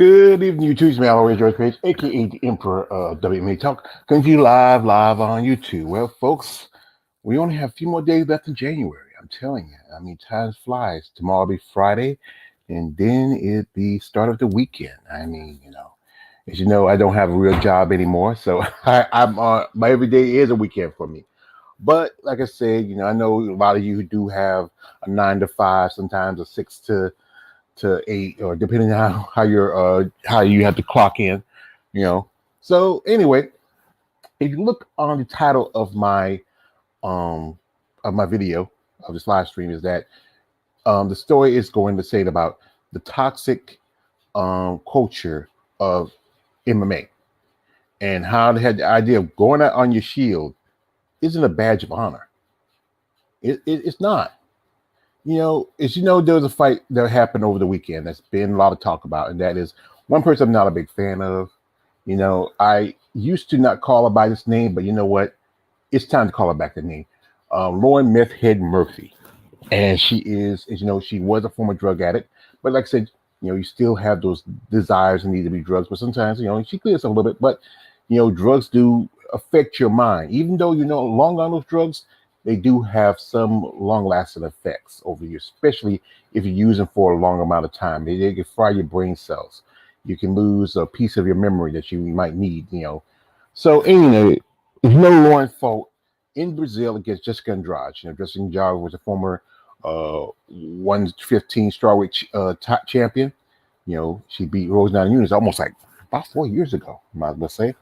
Good evening, YouTube. It's me, always George Page, aka the Emperor of WMA Talk, coming to you live on YouTube. Well, folks, we only have a few more days left in January. I'm telling you. I mean, time flies. Tomorrow will be Friday, and then it be start of the weekend. I mean, as you know, I don't have a real job anymore, so I'm my every day is a weekend for me. But like I said, I know a lot of you who do have a 9 to 5, sometimes a 6 to 8, or depending on how you have to clock in, you know. So anyway, if you look on the title um of my video of this live stream, is that the story is going to say about the toxic culture of MMA and how they had the idea of going out on your shield isn't a badge of honor. It's not. As you know, there was a fight that happened over the weekend that's been a lot of talk about, and that is one person I'm not a big fan of. I used to not call her by this name, but you know what? It's time to call her back the name. Lauren Meth Head Murphy. And she is, as you know, she was a former drug addict. But like I said, you still have those desires and need to be drugs. But sometimes, she clears up a little bit. But, drugs do affect your mind. Even though you're no longer on those drugs, they do have some long lasting effects over you, especially if you use them for a long amount of time. They can fry your brain cells. You can lose a piece of your memory that you might need. So, anyway, Lauren fought in Brazil against Jessica Andrade. Jessica Andrade was a former 115 strawweight top champion. She beat Rose Namajunas almost like about 4 years ago, might as well say.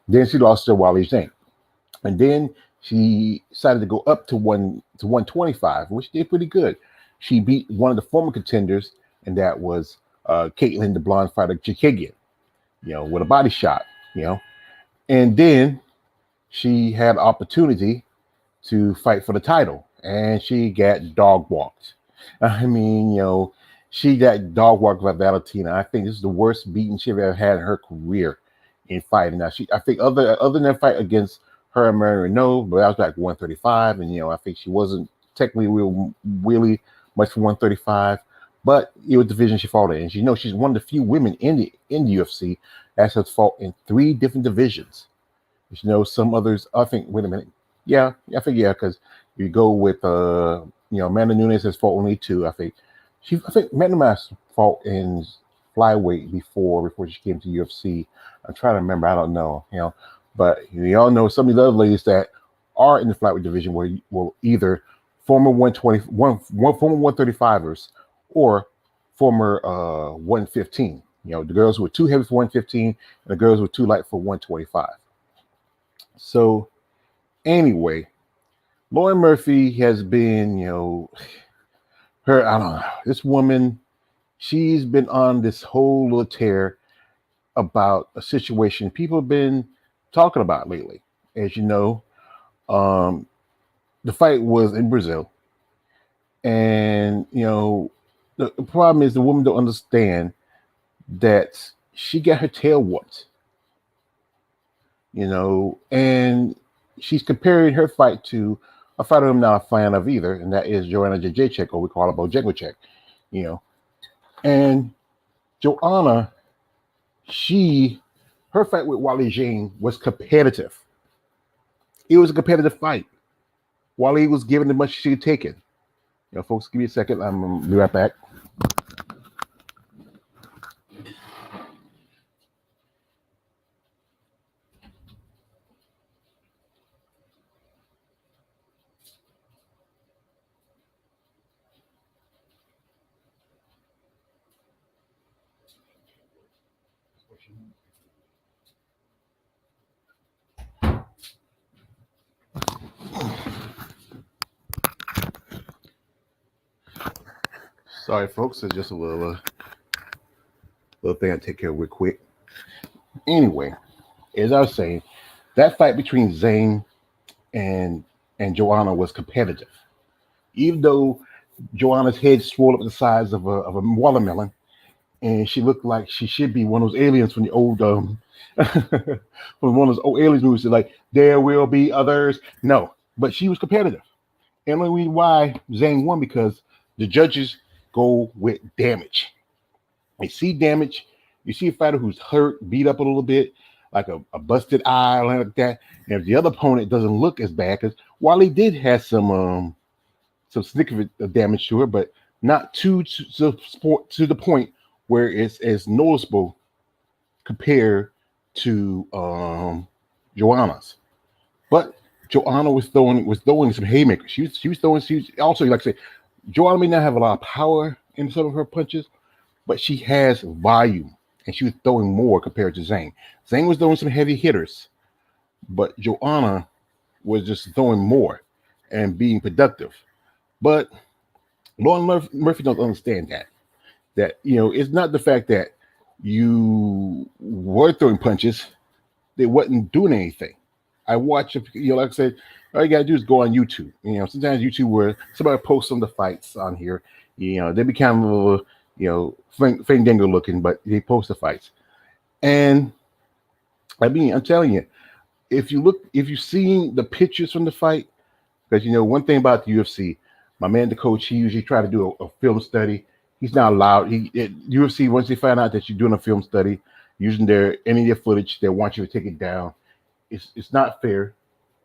Then she lost to Wally Zhang. And then she decided to go up to 125, which did pretty good. She beat one of the former contenders, and that was Caitlin, the blonde fighter, Chikagian, with a body shot, And then she had opportunity to fight for the title, and she got dog walked. I mean, she got dog walked by Valentina. I think this is the worst beating she ever had in her career in fighting. Now, I think other than that fight against her and Mary Renault, but that was like 135, and I think she wasn't technically really much for 135, but it was the division she fought in. And she's one of the few women in the UFC that has fought in 3 different divisions. Some others, I think, wait a minute. Yeah, I think, yeah, because you go with Amanda Nunes has fought only 2. I think Amanda Nunes fought in flyweight before she came to UFC. I'm trying to remember. I don't know. But we all know some of the other ladies that are in the flyweight division were either former 135ers or former 115. The girls who were too heavy for 115 and the girls who were too light for 125. So anyway, Lauren Murphy has been, I don't know, this woman, she's been on this whole little tear about a situation people have been talking about lately. As you know, the fight was in Brazil. And, the problem is the woman don't understand that she got her tail whooped, and she's comparing her fight to a fighter I'm not a fan of either, and that is Joanna Jędrzejczyk, or we call her Bojangwiczek, And Joanna, her fight with Wally Zhang was competitive. It was a competitive fight. Wally was given as much as she could take it. Folks, give me a second. I'm going to be right back. Sorry, folks. It's just a little thing I take care of real quick. Anyway, as I was saying, that fight between Zhang and Joanna was competitive. Even though Joanna's head swelled up the size of a watermelon, and she looked like she should be one of those aliens from the old from one of those old aliens movies. Like, there will be others. No, but she was competitive. And the only reason why Zhang won because the judges go with damage. They see damage, You see a fighter who's hurt, beat up a little bit, like a busted eye or like that. And if the other opponent doesn't look as bad, because Wally did have some significant damage to her, but not to the point where it's as noticeable compared to Joanna's. But Joanna was throwing some haymakers. She was throwing. She was also, like I said, Joanna may not have a lot of power in some of her punches, but she has volume, and she was throwing more compared to Zane. Zane was throwing some heavy hitters, but Joanna was just throwing more and being productive. But Lauren Murphy don't understand that. That it's not the fact that you were throwing punches; they wasn't doing anything. I watch, like I said, all you gotta do is go on YouTube. Sometimes YouTube where somebody posts some of the fights on here. They become a little, fandango looking, but they post the fights. And I mean, I'm telling you, if you've seen the pictures from the fight, because one thing about the UFC, my man, the coach, he usually try to do a film study. He's not allowed. UFC, once they find out that you're doing a film study, using any of their footage, they want you to take it down. It's not fair,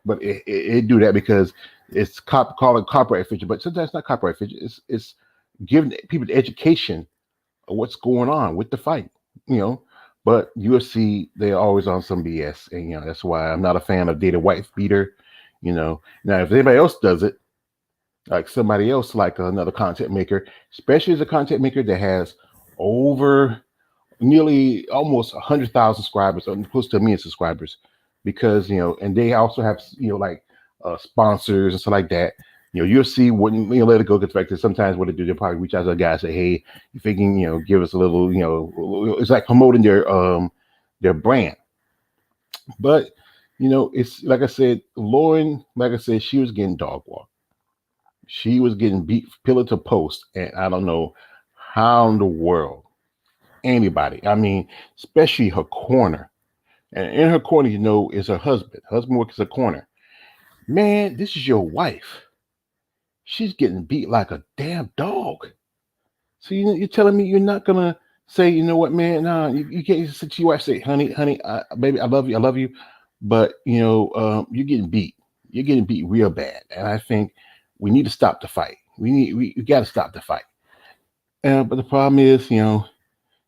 but it do that because it's call it copyright infringement, but sometimes it's not copyright infringement. It's giving people the education of what's going on with the fight, you know. But UFC, they're always on some BS, and that's why I'm not a fan of Dana White beater. Now if anybody else does it, like somebody else, like another content maker, especially as a content maker that has over nearly almost 100,000 subscribers, or close to 1 million subscribers, because and they also have like sponsors and stuff like that. UFC wouldn't let it go because the fact that sometimes what they do, they probably reach out to the guy and say, "Hey, you thinking give us a little it's like promoting their brand." But it's like I said, Lauren, like I said, she was getting dog walked. She was getting beat pillar to post, and I don't know how in the world anybody. I mean, especially her corner. And in her corner, is her husband. Husband works as a corner. Man, this is your wife. She's getting beat like a damn dog. So you're telling me you're not gonna say, you know what, man? Nah, you can't sit to your wife say, honey, baby, I love you, but you're getting beat. You're getting beat real bad, and I think we need to stop the fight. We got to stop the fight. But the problem is,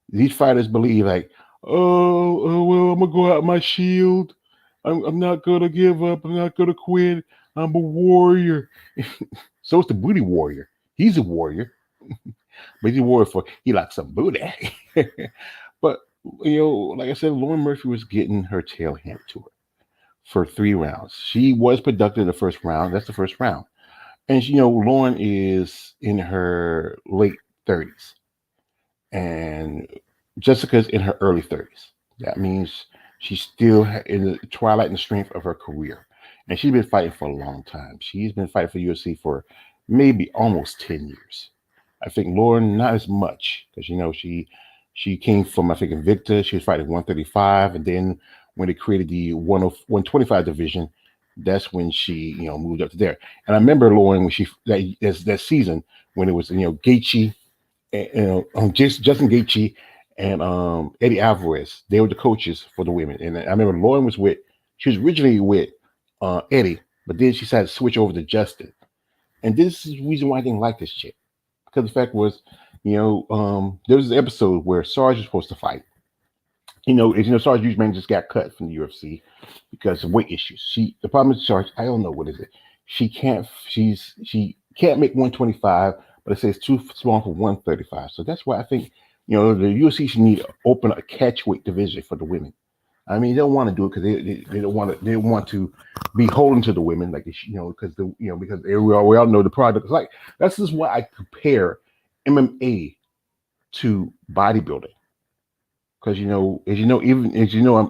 these fighters believe like, oh well, I'm gonna go out my shield. I'm not gonna give up. I'm not gonna quit. I'm a warrior. So it's the booty warrior. He's a warrior, but he's a warrior he likes some booty. But like I said, Lauren Murphy was getting her tail handed to her for 3 rounds. She was productive in the first round. That's the first round, and Lauren is in her late 30s, and Jessica's in her early 30s. That means she's still in the twilight and strength of her career. And she's been fighting for a long time. She's been fighting for UFC for maybe almost 10 years. I think Lauren, not as much, because she came from, I think, Invicta. She was fighting 135, and then when they created the 125 division, that's when she moved up to there. And I remember Lauren when that season when it was Gaethje, Justin Gaethje and Eddie Alvarez. They were the coaches for the women. And I remember Lauren she was originally with Eddie, but then she decided to switch over to Justin. And this is the reason why I didn't like this chick. Because the fact was, there was an episode where Sarge was supposed to fight. Sarge usually just got cut from the UFC because of weight issues. The problem with Sarge, I don't know what is it. She can't make 125, but it says too small for 135. So that's why I think the UFC should need to open a catchweight division for the women. I mean, they don't want to do it because they don't want to be holding to the women because because we all know the product. It's like that's just why I compare MMA to bodybuilding. Because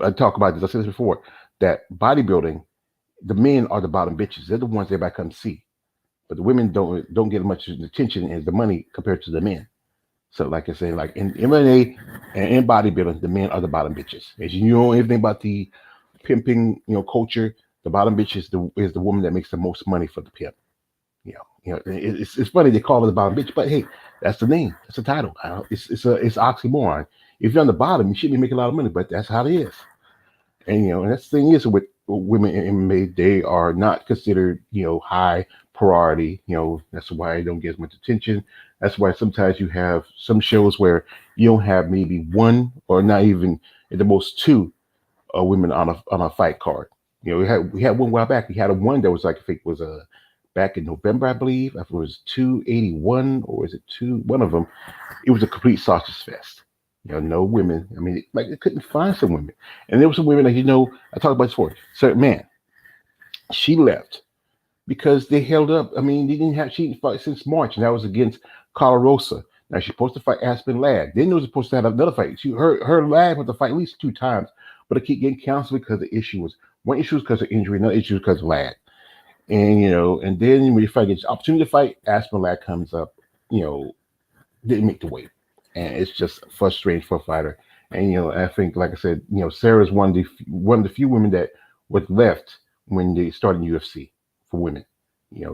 I talk about this. I said this before that bodybuilding, the men are the bottom bitches. They're the ones everybody comes see, but the women don't get as much attention as the money compared to the men. So, like I say, like in MMA and in bodybuilding, the men are the bottom bitches. As you know anything about the pimping, culture, the bottom bitch is the woman that makes the most money for the pimp. It's funny they call her the bottom bitch, but hey, that's the name, that's the title. It's oxymoron. If you're on the bottom, you shouldn't be making a lot of money, but that's how it is. And and that's the thing is with women in MMA, they are not considered high priority. That's why they don't get as much attention. That's why sometimes you have some shows where you don't have maybe one or not even at the most two women on a fight card. We had one while back. We had a one that was like I think was back in November, I believe. I think it was 281 or is it two? One of them. It was a complete sausage fest. No women. I mean, like they couldn't find some women, and there were some women like I talked about this before. Certain man, she left because they held up. I mean, they didn't have she didn't fight since March, and that was against Colarosa. Now she's supposed to fight Aspen Ladd. Then it was supposed to have another fight. Her Ladd had to fight at least two times, but it kept getting canceled because the issue was one issue was because of injury, another issue was because of Ladd. And then when you fight gets opportunity to fight, Aspen Ladd comes up. You know, didn't make the weight, and it's just frustrating for a fighter. And I think, like I said, Sarah's one of the few women that was left when they started UFC for women.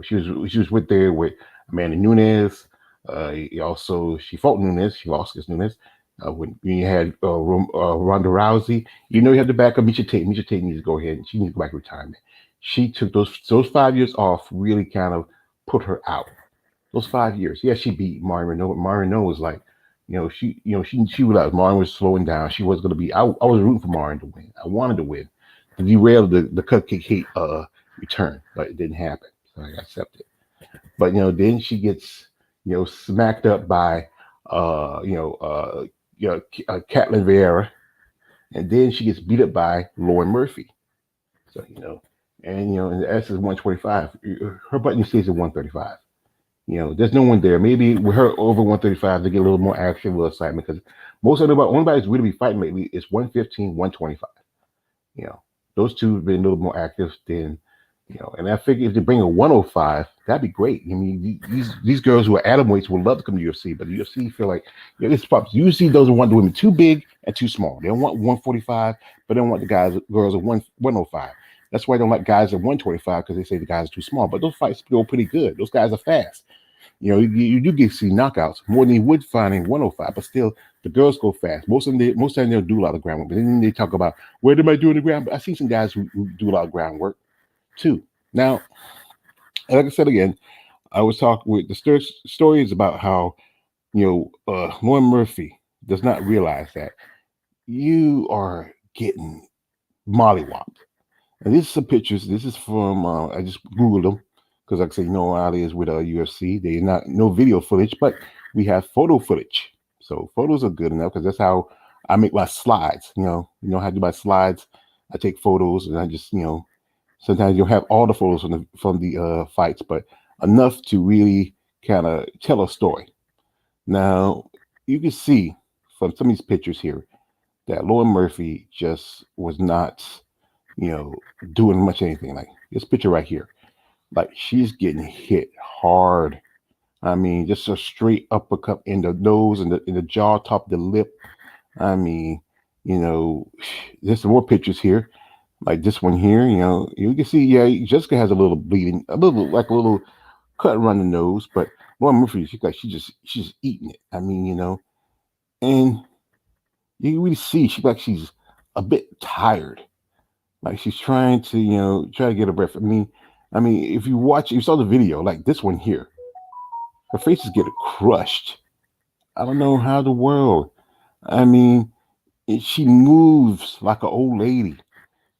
She was with there with Amanda Nunes. She fought Nunes. She lost against Nunes. When you had Ronda Rousey, you have to back up Misha Tate. Misha Tate needs to go ahead and she needs to go back to retirement. She took those 5 years off, really kind of put her out those 5 years. Yeah, she beat Mario Renault. Mario Renault was like, she realized Mario was slowing down. She was going to be. I was rooting for Mario to win. I wanted to win to derail the Cupcake Hate return, but it didn't happen. So I accepted. But then she gets smacked up by Catlin Vieira, and then she gets beat up by Lauren Murphy. So and and the S is 125. Her button stays at 135. There's no one there. Maybe with her over 135, they get a little more action, a little excitement because most of the only who's really be fighting lately is 115, 125. You know, those two have been a little more active than and I figure if they bring a 105, that'd be great. I mean, these girls who are atom weights would love to come to UFC, but the UFC feel like this pops. UFC doesn't want the women too big and too small. They don't want 145, but they don't want the girls at 105. That's why they don't like guys at 125 because they say the guys are too small. But those fights go pretty good. Those guys are fast. You do get see knockouts more than you would find in 105, but still the girls go fast. Most of them, most time they'll do a lot of groundwork. But then they talk about where am I doing the ground? But I see some guys who do a lot of groundwork too. Now, like I said again, I was talking with the stories about how Lauren Murphy does not realize that you are getting mollywopped. And these are some pictures. This is from I just googled them because, like I say, Ali is with UFC. They not no video footage, but we have photo footage. So photos are good enough because that's how I make my slides. How I do my slides. I take photos and I just sometimes you'll have all the photos from the fights, but enough to really kind of tell a story. Now you can see from some of these pictures here that Lauren Murphy just was not doing much anything. Like this picture right here. Like she's getting hit hard. I mean, just a straight uppercut in the nose and in the jaw, top of the lip. I mean, there's some more pictures here, like this one here. You can see, Jessica has a little bleeding, a little cut around the nose, but Lauren Murphy, she's just eating it. I mean, and you can really see she's a bit tired. Like she's trying to, try to get a breath. I mean, if you saw the video, like this one here, her face is getting crushed. I don't know how the world. I mean, she moves like an old lady.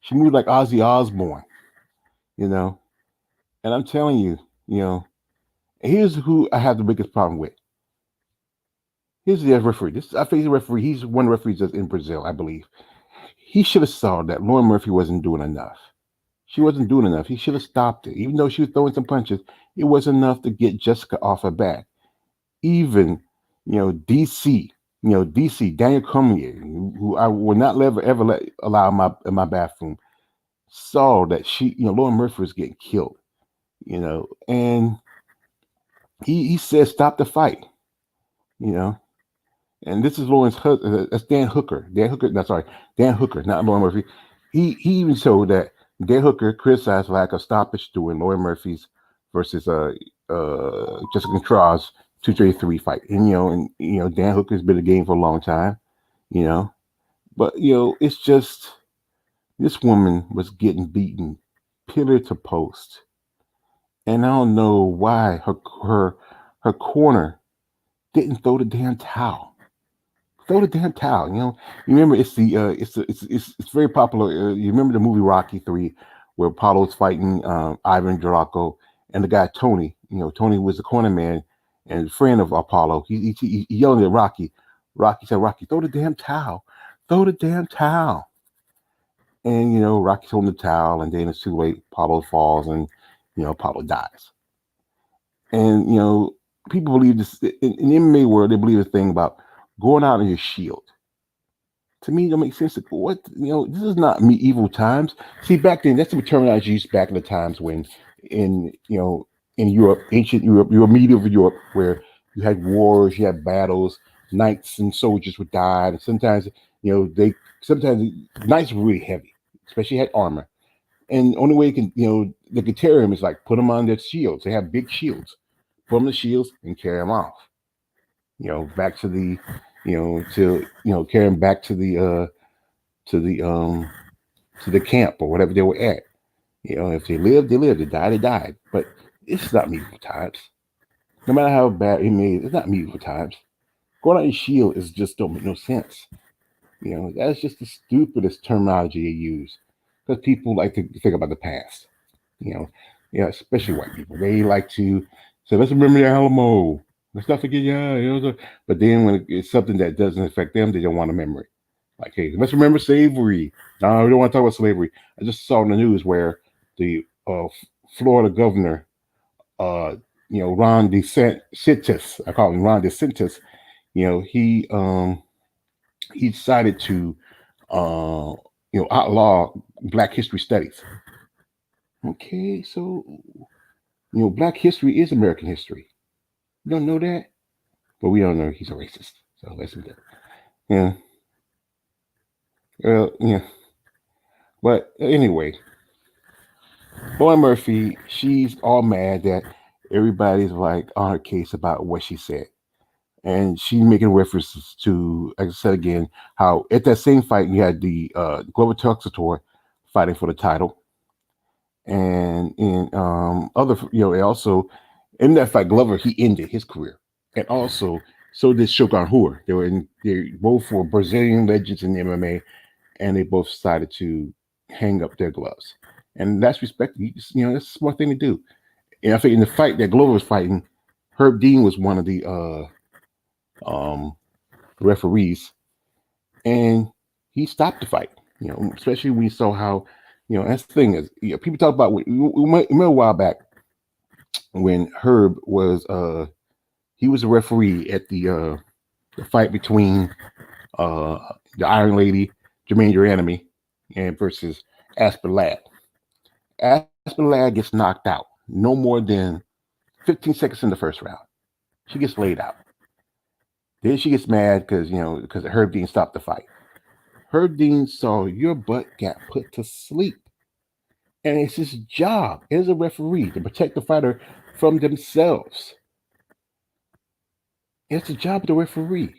She moves like Ozzy Osbourne, And I'm telling you, here's who I have the biggest problem with. Here's the referee. I think the referee. He's one of the referees that's in Brazil, I believe. He should have saw that Lauren Murphy wasn't doing enough. She wasn't doing enough. He should have stopped it. Even though she was throwing some punches, it was enough to get Jessica off her back. Even, DC, Daniel Cormier, who I will not ever allow in my bathroom, saw that Lauren Murphy was getting killed, and he said, stop the fight, and this is Lauren's husband. That's Dan Hooker. Dan Hooker, not Lauren Murphy. He even showed that Dan Hooker criticized lack of stoppage during Lauren Murphy's versus Jessica Contreras 233 fight. And Dan Hooker's been in the game for a long time. you know. But it's just this woman was getting beaten pillar to post, and I don't know why her corner didn't throw the damn towel. Throw the damn towel. You remember it's very popular. You remember the movie Rocky 3, where Apollo's fighting Ivan Drago and the guy Tony. Tony was the corner man and friend of Apollo. He yelled at Rocky. Rocky said, "Rocky, throw the damn towel. Throw the damn towel." And Rocky's holding the towel, and then it's too late. Apollo falls, and Apollo dies. And people believe this in the MMA world. They believe this thing about going out on your shield. To me, it don't make sense. What this is not medieval times. See, back then, that's the terminology used back in the times when, in in Europe, ancient Europe, medieval Europe, where you had wars, you had battles, knights and soldiers would die, and sometimes sometimes knights were really heavy, especially had armor, and the only way you can they could carry them is like put them on their shields. They have big shields, put them on the shields and carry them off. Back to the to carry them back to the to the camp or whatever they were at. If they lived, they lived. They died, they died. But it's not medieval times. No matter how bad it may, it's not medieval times. Going out your shield is just don't make no sense. That's just the stupidest terminology they use because people like to think about the past. You know, especially white people. They like to say, "Let's remember the Alamo. Let's not forget." Yeah, but then when it's something that doesn't affect them, they don't want to remember it. Like, hey, let's remember slavery. No, we don't want to talk about slavery. I just saw in the news where the Florida governor, uh, Ron DeSantis, I call him Ron DeSantis. He decided to uh, outlaw Black History studies. Okay, so Black history is American history. You don't know that, but we don't know he's a racist. So let's do that. Yeah. Yeah. But anyway, Lauren Murphy, she's all mad that everybody's like on her case about what she said. And she's making references to, like I said again, how at that same fight you had the Glover Teixeira fighting for the title, and in other, also in that fight, Glover he ended his career, and also so did Shogun Rua. They both were Brazilian legends in the MMA, and they both decided to hang up their gloves, and that's respected. That's a smart thing to do. And I think in the fight that Glover was fighting, Herb Dean was one of the referees, and he stopped the fight. Especially when you saw how, that's the thing is, people talk about. We remember a while back when Herb was he was a referee at the fight between uh the Iron Lady Jermaine Duranami and versus Aspen Ladd. Aspen Ladd gets knocked out no more than 15 seconds in the first round. She gets laid out. Then she gets mad because Herb Dean stopped the fight. Herb Dean saw your butt got put to sleep. And it's his job as a referee to protect the fighter from themselves. It's the job of the referee.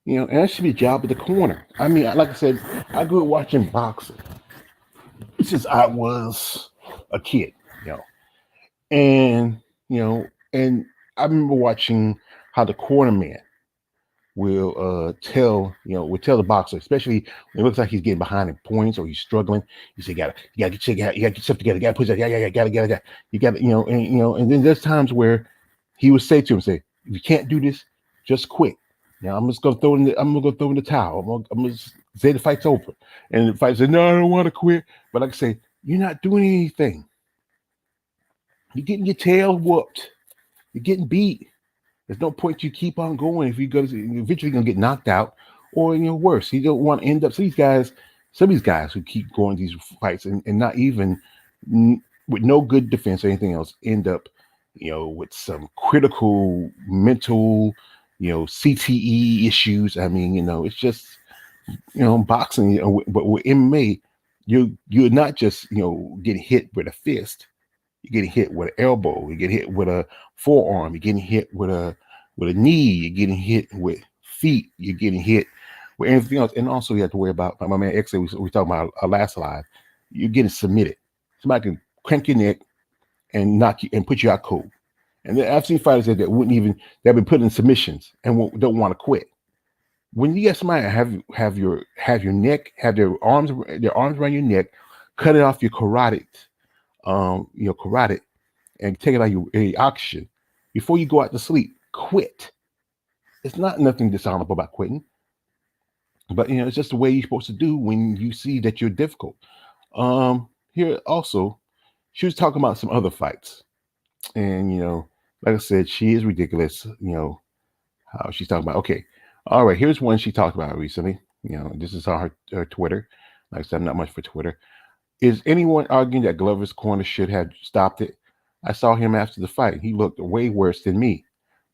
And that should be the job of the corner. I mean, like I said, I grew up watching boxing since I was a kid, and and I remember watching how the corner man will tell the boxer, especially when it looks like he's getting behind in points or he's struggling. He say, you gotta get yourself together, you gotta push that, yeah, gotta, you gotta, and then there's times where he would say to him, if you can't do this, just quit. I'm just gonna throw in the towel. I'm gonna say the fight's over. And the fight said, no, I don't want to quit. But like I say, you're not doing anything. You're getting your tail whooped. You're getting beat. There's no point you keep on going if you're eventually gonna get knocked out, or worse. You don't want to end up. Some of these guys who keep going these fights and not even with no good defense or anything else end up, with some critical mental, CTE issues. I mean, it's just boxing. But with MMA, you're not just getting hit with a fist. You're getting hit with an elbow. You get hit with a forearm. You're getting hit with a knee. You're getting hit with feet. You're getting hit with anything else. And also, you have to worry about, like my man X said, we talked about our last live, you're getting submitted. Somebody can crank your neck and knock you and put you out cold. And then I've seen fighters that wouldn't even, they've been put in submissions and don't want to quit. When you get somebody have your neck, have their arms around your neck, cut it off your carotid, and take it out your oxygen before you go out to sleep, quit. It's not nothing dishonorable about quitting, but it's just the way you're supposed to do when you see that you're difficult. Here also, she was talking about some other fights, and like I said, she is ridiculous. How she's talking about. Okay, all right. Here's one she talked about recently. This is on her Twitter. Like I said, I'm not much for Twitter. Is anyone arguing that Glover's corner should have stopped it? I saw him after the fight. He looked way worse than me.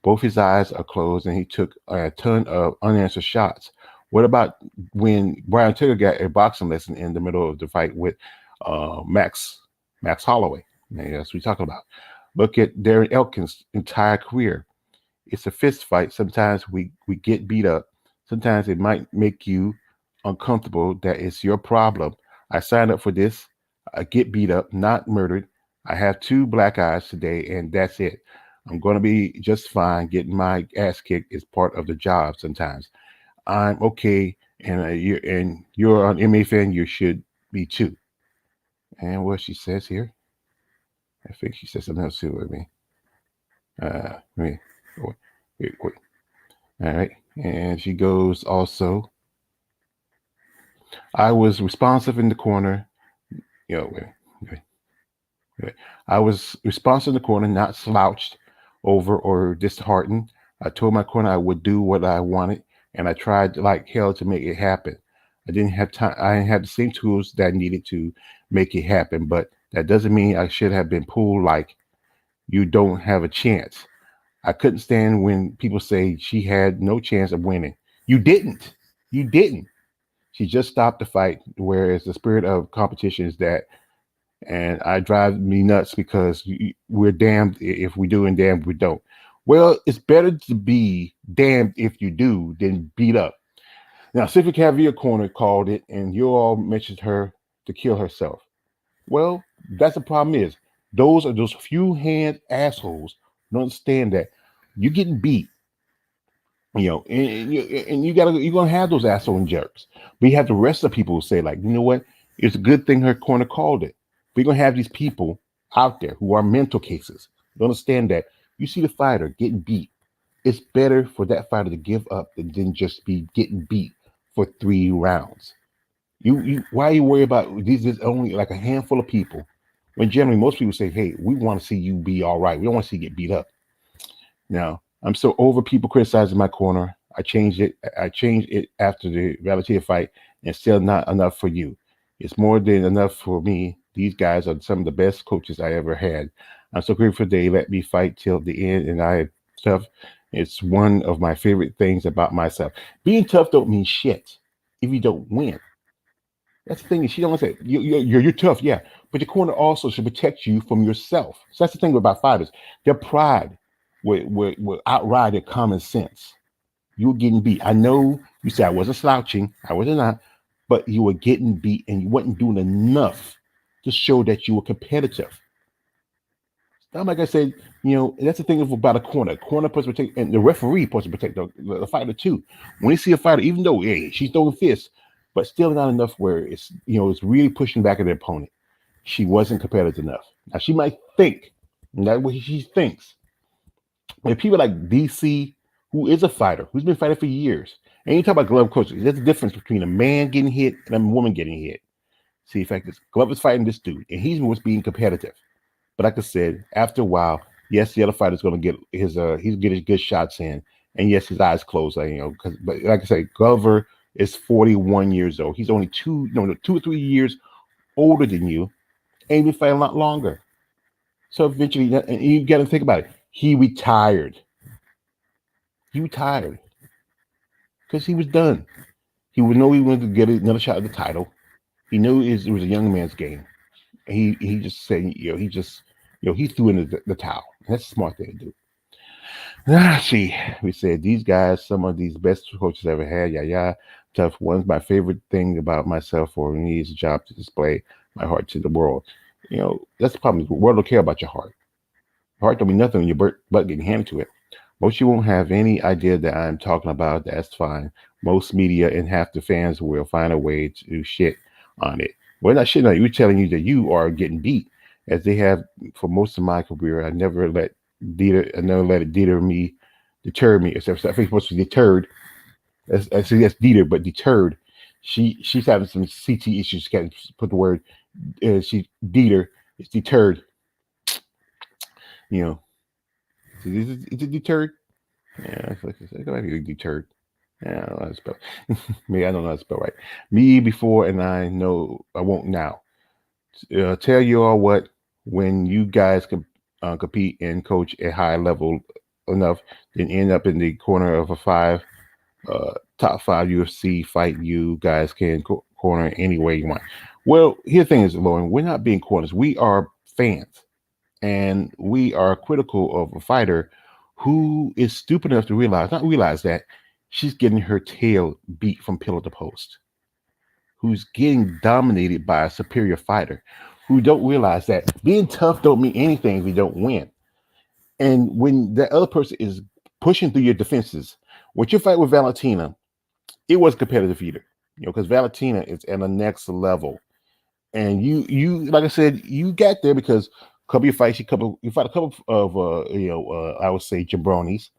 Both his eyes are closed, and he took a ton of unanswered shots. What about when Brian Taylor got a boxing lesson in the middle of the fight with Max Holloway? Yeah, that's what we're talking about. Look at Darren Elkins' entire career. It's a fist fight. Sometimes we get beat up. Sometimes it might make you uncomfortable. That is your problem. I signed up for this. I get beat up, not murdered. I have 2 black eyes today, and that's it. I'm going to be just fine. Getting my ass kicked is part of the job sometimes. I'm okay, and you're an MMA fan. You should be too. And what she says here, I think she says something else too with me. Wait. All right. And she goes also, I was responsive in the corner. Wait. I was responsive in the corner, not slouched over or disheartened. I told my corner I would do what I wanted, and I tried like hell to make it happen. I didn't have time. I didn't have the same tools that I needed to make it happen, but that doesn't mean I should have been pulled like you don't have a chance. I couldn't stand when people say she had no chance of winning. You didn't. You didn't. She just stopped the fight. Whereas the spirit of competition is that, and I drive me nuts because we're damned if we do and damned if we don't. Well, it's better to be damned if you do than beat up. Now, Pacific Caviar Corner called it, and you all mentioned her to kill herself. Well, that's the problem is those are those few hand assholes don't understand that you're getting beat, and you're gonna have those asshole and jerks. But you have the rest of the people who say, like, you know what? It's a good thing her corner called it. We're gonna have these people out there who are mental cases. You understand that you see the fighter getting beat. It's better for that fighter to give up than just be getting beat for 3 rounds. You why are you worried about these? Is only like a handful of people. When generally most people say, "Hey, we want to see you be all right. We don't want to see you get beat up." Now, I'm so over people criticizing my corner. I changed it. I changed it after the Valentino fight, and still not enough for you. It's more than enough for me. These guys are some of the best coaches I ever had. I'm so grateful they let me fight till the end, and I am tough. It's one of my favorite things about myself. Being tough don't mean shit if you don't win. That's the thing. She don't say you're tough, yeah, but the corner also should protect you from yourself. So that's the thing about fighters. Their pride will outride their common sense. You were getting beat. I know you said I wasn't slouching. I wasn't not, but you were getting beat and you wasn't doing enough to show that you were competitive. Now, like I said, that's the thing about a corner. Corner supposed to protect, and the referee supposed to protect the fighter too. When you see a fighter, even though hey, she's throwing fists, but still not enough where it's really pushing back at the opponent. She wasn't competitive enough. Now she might think, and that's what she thinks. And people like DC, who is a fighter, who's been fighting for years, and you talk about glove coaches, there's a difference between a man getting hit and a woman getting hit. See, in fact, this glove is fighting this dude, and he's was being competitive. But like I said, after a while, yes, the other fighter's going to get he's getting good shots in, and yes, his eyes closed. Because but like I said, Glover is 41 years old. He's only 2 or 3 years older than you, and been fighting a lot longer. So eventually, and you got to think about it. He retired. He retired because he was done. He would know he wanted to get another shot at the title. He knew it was a young man's game. He just said, he threw in the towel. That's a smart thing to do. See, we said these guys, some of these best coaches ever had. Yeah, yeah. tough ones. My favorite thing about myself or me is a job to display my heart to the world. That's the problem. The world don't care about your heart. Heart don't mean nothing when your butt getting handed to it. Most you won't have any idea that I'm talking about. That's fine. Most media and half the fans will find a way to shit on it. We're not shitting on you. We're telling you that you are getting beat, as they have for most of my career. I never let it deter me. Except I think supposed to be deterred. That's Dieter, but deterred. She's having some CT issues. Can't put the word. She Dieter is deterred. You know, is it deterred? Yeah, it's like it might be deterred. Yeah, I don't know how to spell. Me, I don't know how to spell right. Me before, and I know I won't now. Tell you all what, when you guys compete and coach at high level enough, then end up in the corner of a top five UFC fight, you guys can corner any way you want. Well, here's the thing is, Lauren, we're not being corners. We are fans, and we are critical of a fighter who is stupid enough to not realize that she's getting her tail beat from pillar to post, who's getting dominated by a superior fighter, who don't realize that being tough don't mean anything if you don't win. And when the other person is pushing through your defenses, what you fight with Valentina, it was competitive either, because Valentina is at the next level. And you like I said, you got there because a couple of your fights, you fought a couple of I would say jabronis,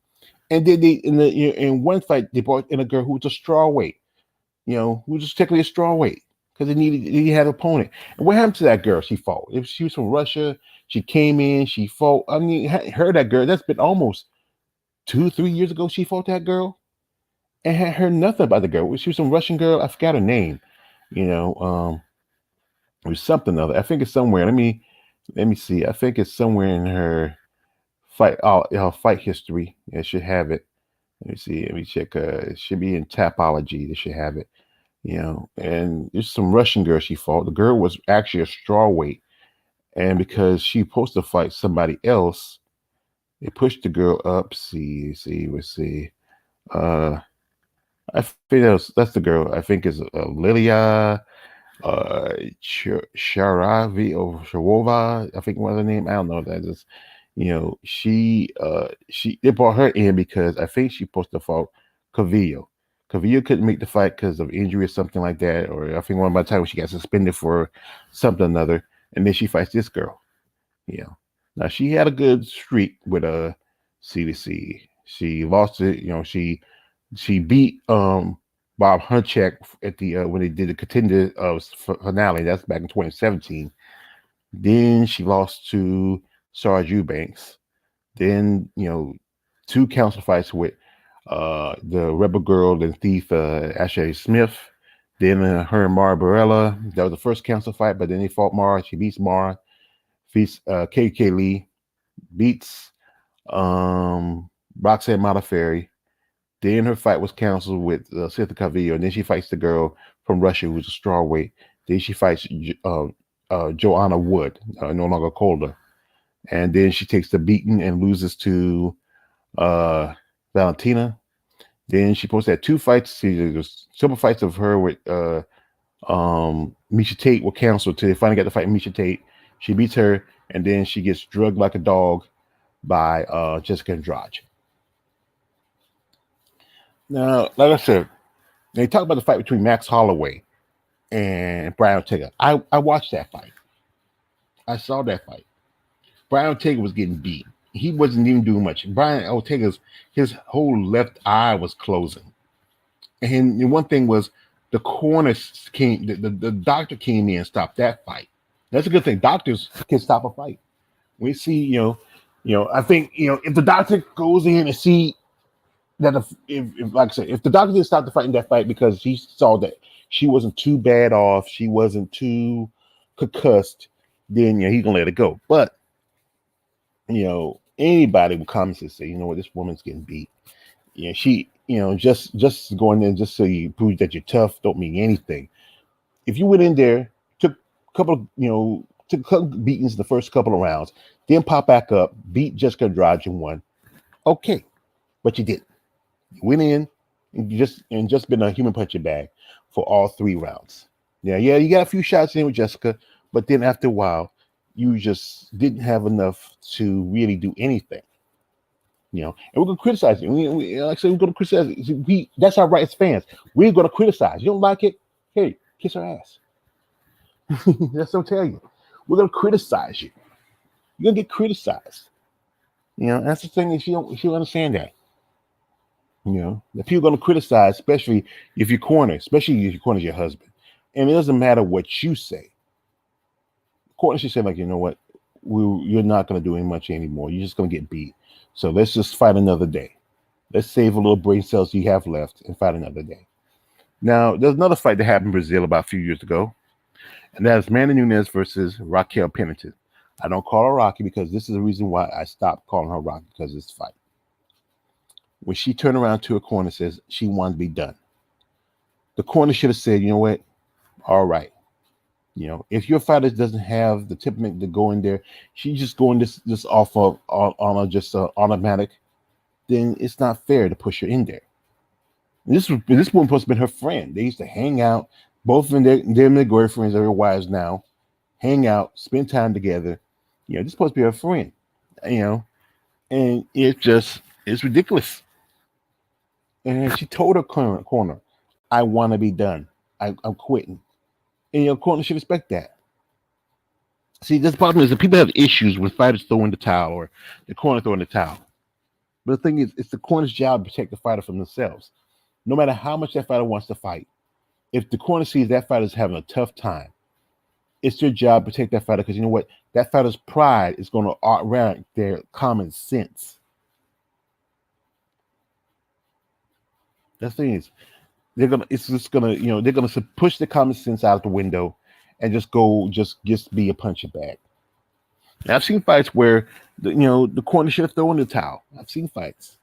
and then in one fight they brought in a girl who was a straw weight, who was just technically a straw weight because they had an opponent. And what happened to that girl? She fought. If she was from Russia, she came in, she fought. I mean, her that girl. That's been almost 2-3 years ago. She fought that girl, and had heard nothing about the girl. She was some Russian girl. I forgot her name. It was something other. I think it's somewhere. Let me see. I think it's somewhere in her fight history. It should have it. Let me see. Let me check. It should be in Tapology. They should have it. And there's some Russian girl she fought. The girl was actually a straw weight, and because she supposed to fight somebody else, they pushed the girl up. Let's see. Uh, I think that's the girl. I think is Lilia Sharavi or Sharova. I think one of the name. I don't know. That is, she they brought her in because I think she supposed to fight Cavillo. Cavillo couldn't make the fight because of injury or something like that, or I think one by the time she got suspended for something or another, and then she fights this girl. Now she had a good streak with CDC. She lost it. She beat Bob Hunchak at the when they did the contender finale. That's back in 2017. Then she lost to Sarge Eubanks. Then two council fights with the Rebel Girl and Thief Ashley Smith. Then her and Mara Barella. That was the first council fight, but then they fought Mara. She beats Mara. Beats KK Lee. Beats Roxanne Modafferi. Then her fight was canceled with Cynthia Calvillo, and then she fights the girl from Russia who's a strawweight. Then she fights Joanna Wood, no longer Calder. And then she takes the beating and loses to Valentina. Then she posted two fights. There's several fights of her with Misha Tate were canceled till they finally got to fight Misha Tate. She beats her, and then she gets drugged like a dog by Jessica Andrade. Now, like I said, they talk about the fight between Max Holloway and Brian Ortega. I watched that fight. I saw that fight. Brian Ortega was getting beat. He wasn't even doing much. Brian Ortega's his whole left eye was closing. And one thing was the corners came. The doctor came in and stopped that fight. That's a good thing. Doctors can stop a fight. We see, I think if the doctor goes in and see that if like I said, if the doctor didn't stop the fight in that fight because he saw that she wasn't too bad off, she wasn't too concussed, then he's gonna let it go. But anybody with common sense say, what, this woman's getting beat. She, just going in just so you prove that you're tough don't mean anything. If you went in there, took a couple of beatings the first couple of rounds, then pop back up, beat Jessica Andrade and won. Okay, but you didn't. You went in, and just been a human punching bag for all 3 rounds. Yeah, you got a few shots in with Jessica, but then after a while, you just didn't have enough to really do anything. And we're gonna criticize it. Like I said, we're gonna criticize it. That's our right as fans. We're gonna criticize. You don't like it? Hey, kiss our ass. That's what I'm telling you. We're gonna criticize you. You're gonna get criticized. That's the thing is you don't understand that. If you're gonna criticize, especially if you're corner, especially if your corner's your husband, and it doesn't matter what you say. Corner should say like, you know what, you're not gonna do much anymore. You're just gonna get beat. So let's just fight another day. Let's save a little brain cells you have left and fight another day. Now, there's another fight that happened in Brazil about a few years ago, and that is Amanda Nunes versus Raquel Pennington. I don't call her Rocky because this is the reason why I stopped calling her Rocky, because of this fight. When she turned around to her corner and says she wanted to be done, the corner should have said, you know what, all right. If your fighter doesn't have the temperament to go in there, she's just going this off of on a just automatic, then it's not fair to push her in there. This woman supposed to be her friend. They used to hang out, both of them, their girlfriends, their wives now, hang out, spend time together. This is supposed to be her friend. And it's ridiculous. And she told her corner, I want to be done. I'm quitting. And your corner should respect that. See, this problem is that people have issues when fighters throw in the towel or the corner throwing the towel. But the thing is, it's the corner's job to protect the fighter from themselves. No matter how much that fighter wants to fight, if the corner sees that fighter's having a tough time, it's their job to protect that fighter, because you know what? That fighter's pride is going to outrun their common sense. The thing is, they're gonna push the common sense out the window and just be a punching bag. Now, I've seen fights where the corner should have thrown the towel. I've seen fights,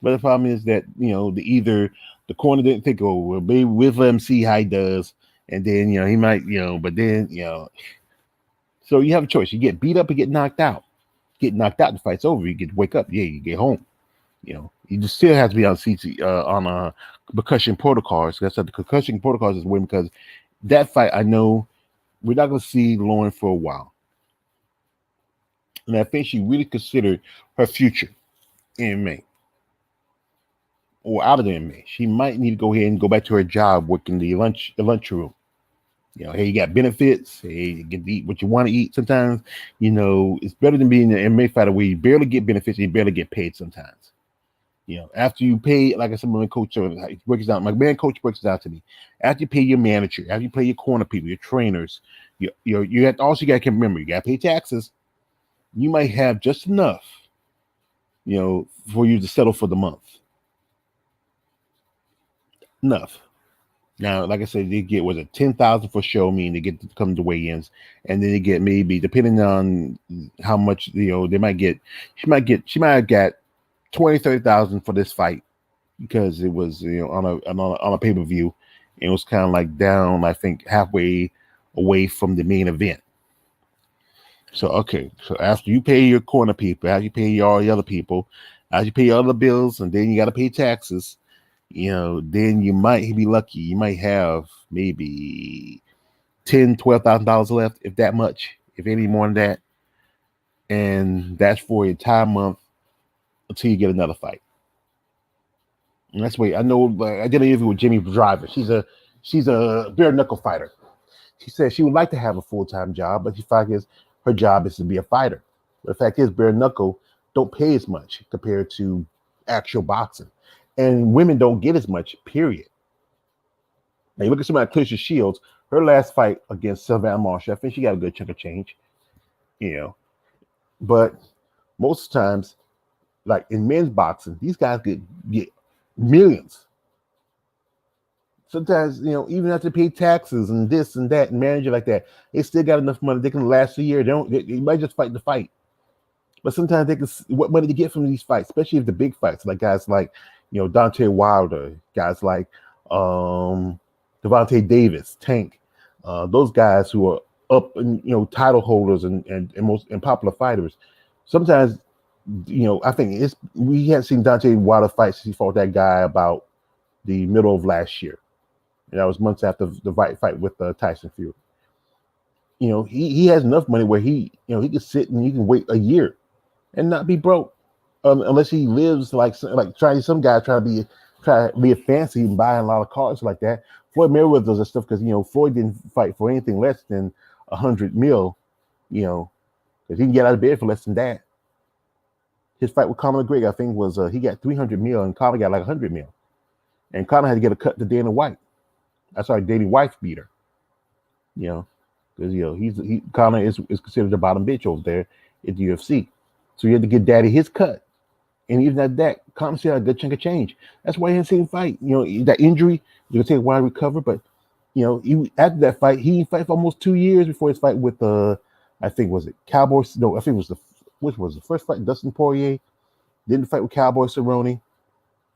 but the problem is that either the corner didn't think, oh, well, maybe we'll let him see how he does, and then he might but then so you have a choice. You get beat up or get knocked out. Get knocked out, the fight's over. You get to wake up. Yeah, you get home. You just still have to be on CT on concussion protocols. That's the concussion protocols is weird because that fight, I know we're not going to see Lauren for a while, and I think she really considered her future in May or out of the MMA. She might need to go ahead and go back to her job working the lunchroom. Hey, you got benefits. Hey, you get to eat what you want to eat. Sometimes, it's better than being an MMA fighter where you barely get benefits and you barely get paid sometimes. After you pay, like I said, my coach breaks it down. My man coach breaks it out to me. After you pay your manager, after you pay your corner people, your trainers, you have also got to remember you got to pay taxes. You might have just enough, for you to settle for the month. Enough. Now, like I said, they get $10,000 for show, meaning they get to come to weigh-ins, and then they get maybe, depending on how much they might get. She might have got 20,000-30,000 for this fight because it was on a pay-per-view, and it was kind of like down, I think, halfway away from the main event. So after you pay your corner people, after you pay all the other people, after you pay your other bills, and then you got to pay taxes, then you might be lucky. You might have maybe $10,000-$12,000 left, if that much, if any more than that, and that's for your entire month until you get another fight. And that's why I know. I did an interview with Jimmy Driver. She's a bare knuckle fighter. She said she would like to have a full-time job, but the fact is her job is to be a fighter. But the fact is, bare knuckle don't pay as much compared to actual boxing. And women don't get as much, period. Now, you look at somebody like Claressa Shields, her last fight against Savannah Marshall, I think she got a good chunk of change, But most times, like in men's boxing, these guys get millions. Sometimes, even after they pay taxes and this and that and manager like that, they still got enough money. They can last a year. They might just fight the fight. But sometimes they can, what money to get from these fights, especially if the big fights, like guys like, Deontay Wilder, guys like Devontae Davis, Tank, those guys who are up and title holders and most popular fighters. Sometimes, I think we hadn't seen Deontay Wilder fight since he fought that guy about the middle of last year. And that was months after the fight with Tyson Fury. He has enough money where he can sit and he can wait a year and not be broke, unless he lives like trying some guy try to live fancy and buying a lot of cars like that. Floyd Mayweather does that stuff because Floyd didn't fight for anything less than 100 mil, because he can get out of bed for less than that. His fight with Conor McGregor, I think, was he got 300 mil and Conor got like 100 mil, and Conor had to get a cut to Dana White. That's why Dana White beat her. Because Conor is considered the bottom bitch over there at the UFC, so he had to get Daddy his cut. And even at that, Conor still had a good chunk of change. That's why he didn't see him fight. That injury, it's gonna take a while to recover. But after that fight, he fight for almost 2 years before his fight with I think was it Cowboys? No, I think it was which was the first fight, Dustin Poirier. Didn't fight with Cowboy Cerrone.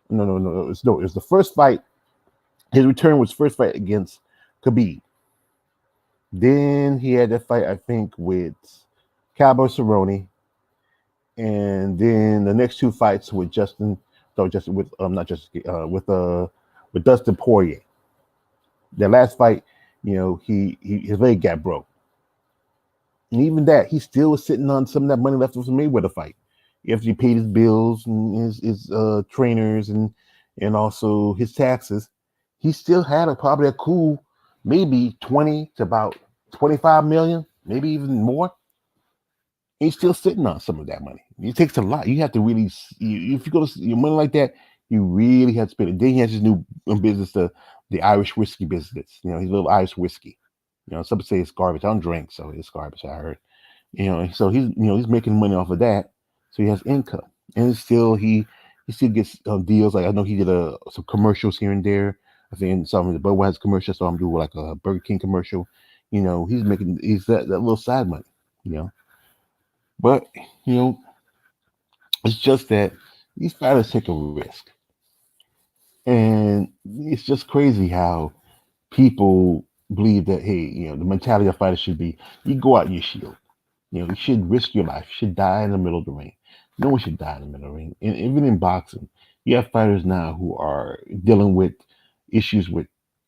No. It was the first fight. His return was first fight against Khabib. Then he had that fight, I think, with Cowboy Cerrone. And then the next two fights with Dustin Poirier. The last fight, his leg got broke, and even that he still was sitting on some of that money left from Mayweather fight. After he paid his bills and his trainers and also his taxes, he still had probably a cool maybe 20 to about 25 million, maybe even more. He's still sitting on some of that money. It takes a lot. You have to really, if you go to your money like that, you really have to spend it. Then he has his new business, the Irish whiskey business. His little Irish whiskey. Some people say it's garbage. I don't drink, so it's garbage. I heard. So he's making money off of that. So he has income, and still he still gets deals. Like I know he did some commercials here and there. I think some of the Budweiser commercial. So I'm doing like a Burger King commercial. He's that little side money. But it's just that these fighters take a risk, and it's just crazy how people believe that the mentality of fighters should be you go out and you shield. You should risk your life. You should die in the middle of the ring. No one should die in the middle of the ring. And even in boxing, you have fighters now who are dealing with issues with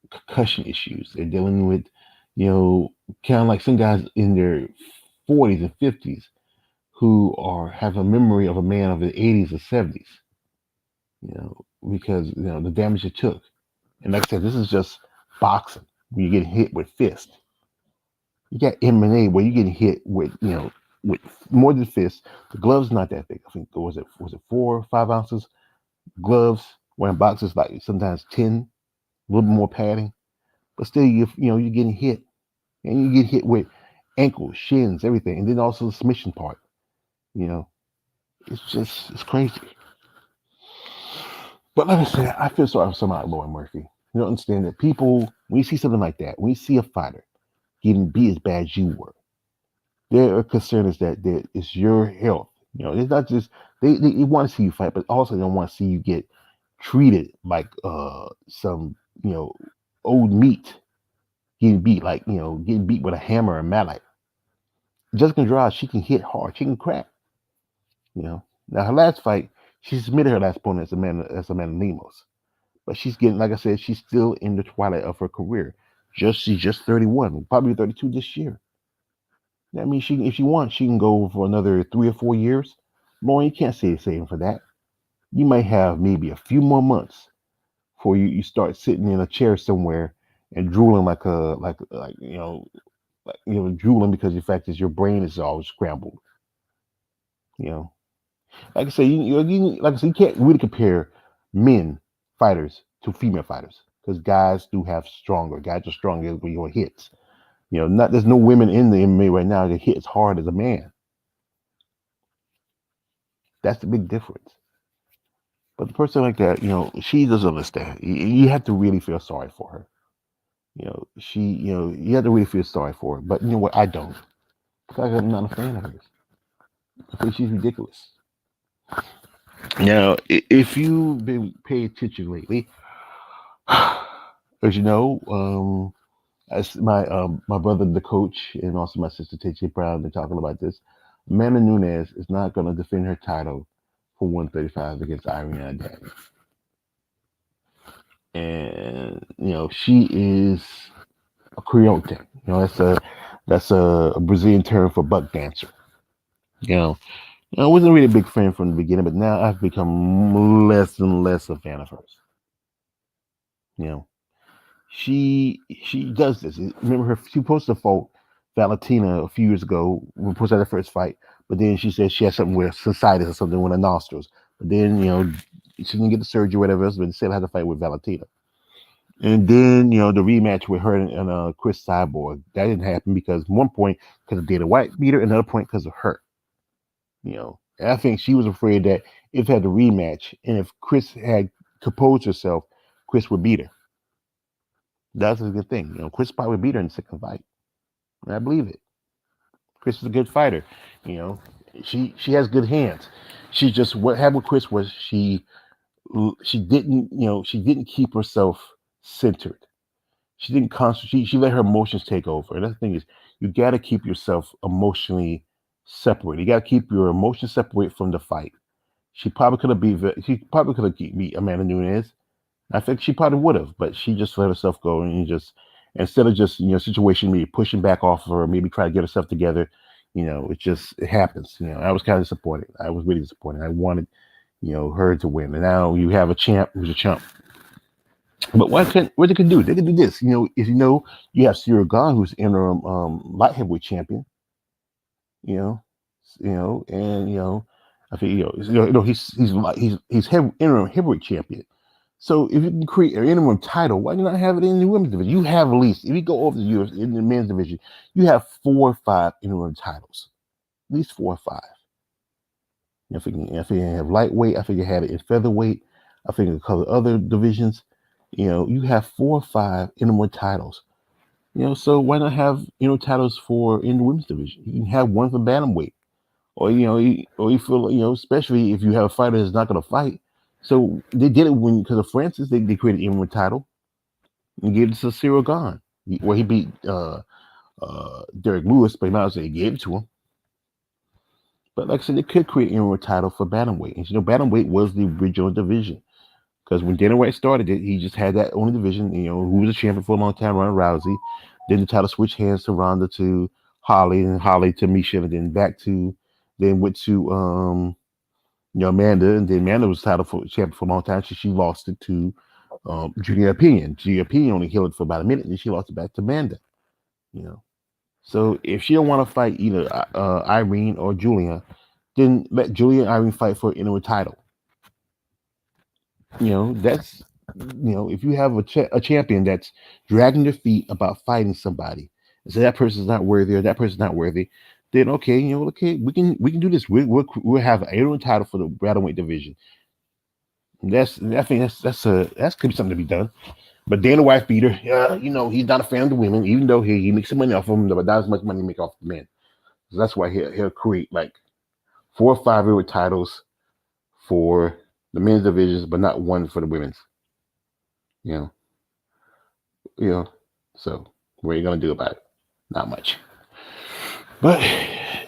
concussion issues. They're dealing with, kind of like some guys in their 40s and 50s who have a memory of a man of the 80s or 70s, because the damage it took. And like I said, this is just boxing. When you get hit with fist, you got MMA where you getting hit with with more than fist. The gloves not that big. I think was it 4 or 5 ounces gloves. Wearing boxes like sometimes 10, a little bit more padding, but still you're getting hit, and you get hit with ankles, shins, everything, and then also the submission part. It's crazy. But like I said, I feel sorry for somebody like Lauren Murphy. You don't understand that people, when you see something like that, when you see a fighter getting beat as bad as you were, their concern is that it's your health. It's not just they want to see you fight, but also they don't want to see you get treated like some old meat getting beat, like getting beat with a hammer and mallet. Jessica Andrade, she can hit hard, she can crack. Now her last fight, she submitted her last opponent as Amanda Lemos. But she's getting, like I said, she's still in the twilight of her career. She's just 31, probably 32 this year. That means if she wants, she can go for another 3 or 4 years. Lauren, you can't say the same for that. You might have maybe a few more months before you start sitting in a chair somewhere and drooling drooling because the fact is your brain is all scrambled. Like I say, like I said, you can't really compare men fighters to female fighters because guys are stronger with your hits. There's no women in the MMA right now that hit as hard as a man. That's the big difference. But the person like that, she doesn't understand. You have to really feel sorry for her. You have to really feel sorry for her. But you know what? I don't. Because I'm not a fan of hers. I think she's ridiculous. Now, if you've been paying attention lately, as you know, as my brother, the coach, and also my sister, TJ Brown, they're talking about this. Amanda Nunes is not going to defend her title for 135 against Irene Adani. and she is a Creole. That's a Brazilian term for buck dancer. You know, I wasn't really a big fan from the beginning, but now I've become less and less a fan of hers. You know, she does this. Remember her? She posted a photo Valentina a few years ago. We posted her first fight, but then she said she had something with cystitis or something with her nostrils. But then she didn't get the surgery or whatever else, but still had to fight with Valentina. And then the rematch with her and Chris Cyborg that didn't happen because one point because of Dana White beat her, another point because of her. And I think she was afraid that if had the rematch and if Chris had composed herself, Chris would beat her. That's a good thing. Chris probably beat her in the second fight. And I believe it. Chris is a good fighter. You know, she has good hands. She just what happened with Chris was she didn't keep herself centered. She didn't concentrate. She let her emotions take over. And that's the thing is, you got to keep yourself emotionally separated. You got to keep your emotions separate from the fight. She probably could have beat Amanda Nunes. I think she probably would have, but she just let herself go and just instead of just situation maybe pushing back off of her, maybe try to get herself together. It happens. I was kind of disappointed. I was really disappointed. I wanted her to win, and now you have a champ who's a chump. But what they can do? They can do this. If you have Cyril Gahn, who's interim light heavyweight champion. You know, and I think he's interim heavyweight champion. So if you can create an interim title, why do you not have it in the women's division? You have at least, if you go over the years in the men's division, you have 4 or 5 interim titles, at least 4 or 5. If you have lightweight, I think you have it in featherweight. I think a couple of other divisions. You have 4 or 5 interim titles. So why not have titles for in the women's division? You can have one for bantamweight, or you feel especially if you have a fighter that's not going to fight. So they did it because of Francis. They created an interim title and gave it to Cyril Gahn, where he beat Derek Lewis, but not say he gave it to him. But like I said, they could create an interim title for bantamweight, and bantamweight was the original division. Because when Dana White started it, he just had that only division. Who was a champion for a long time, Ronda Rousey. Then the title switched hands to Ronda to Holly, and Holly to Misha, and then went to Amanda, and then Amanda was title for champion for a long time. So she lost it to Julia Opinion. Julia Opinion only held it for about a minute, and then she lost it back to Amanda. So if she don't want to fight either Irene or Julia, then let Julia and Irene fight for an interim title. That's if you have a champion that's dragging their feet about fighting somebody, and so that person's not worthy or that person's not worthy, then okay, we can do this. We'll have an interim title for the bantamweight division. I think that's could be something to be done. But Dana White beat her. He's not a fan of the women, even though he makes some money off of them, but not as much money he make off the men. So that's why he'll create like 4 or 5 interim titles for the men's divisions, but not one for the women's. You know, you know. So what are you gonna do about it? Not much. But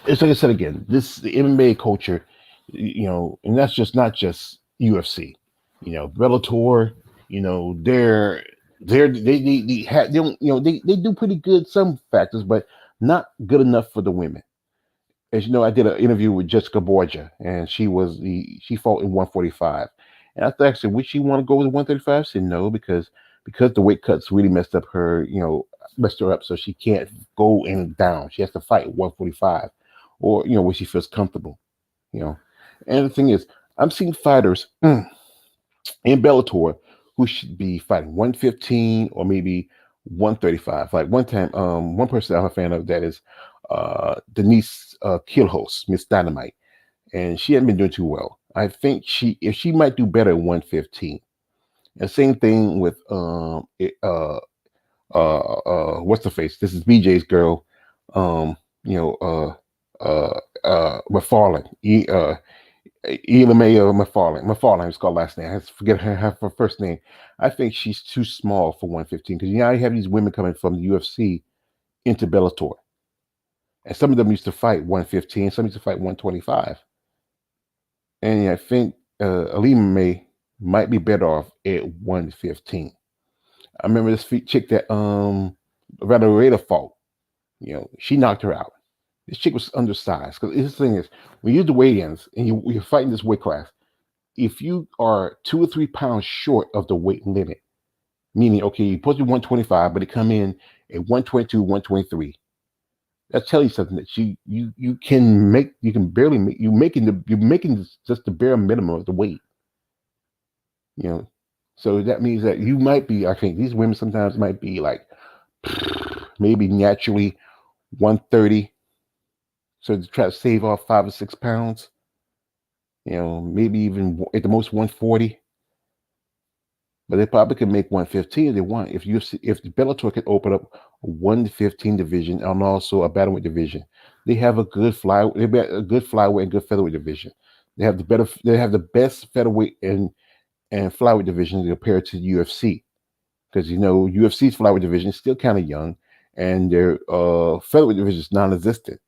it's like I said again, the MMA culture, and that's just not just UFC. Bellator, they don't, they do pretty good some factors, but not good enough for the women. As you know, I did an interview with Jessica Borgia, and she fought in 145. And I thought, actually, would she want to go with 135? She said no, because the weight cuts really messed her up, so she can't go in and down. She has to fight 145, or where she feels comfortable. You know, and the thing is, I'm seeing fighters in Bellator who should be fighting 115 or maybe 135. Like one time, one person I'm a fan of that is Denise Killhouse, Miss Dynamite, and she hasn't been doing too well. I think if she might do better at 115. And same thing with what's the face? This is BJ's girl, McFarlane. Elamaya McFarlane is called last name. I forget her first name. I think she's too small for 115 because you have these women coming from the UFC into Bellator, and some of them used to fight 115, some used to fight 125, and I think Alima May might be better off at 115. I remember this chick that rather Raider fought. She knocked her out. This chick was undersized because this thing is when you do weigh-ins and you're fighting this weight class, if you are 2 or 3 pounds short of the weight limit, meaning okay, you're supposed to be 125, but it come in at 122, 123. That tells you something that you can make, you can barely make, you're making just the bare minimum of the weight. You know, so that means that you might be. I think these women sometimes might be like maybe naturally 130. So to try to save off 5 or 6 pounds, maybe even at the most 140. But they probably could make 115 if they want. If the Bellator could open up a 115 division and also a bantamweight division, they have a good flyweight and good featherweight division. They have the best featherweight and flyweight division compared to UFC because UFC's flyweight division is still kind of young, and their featherweight division is non-existent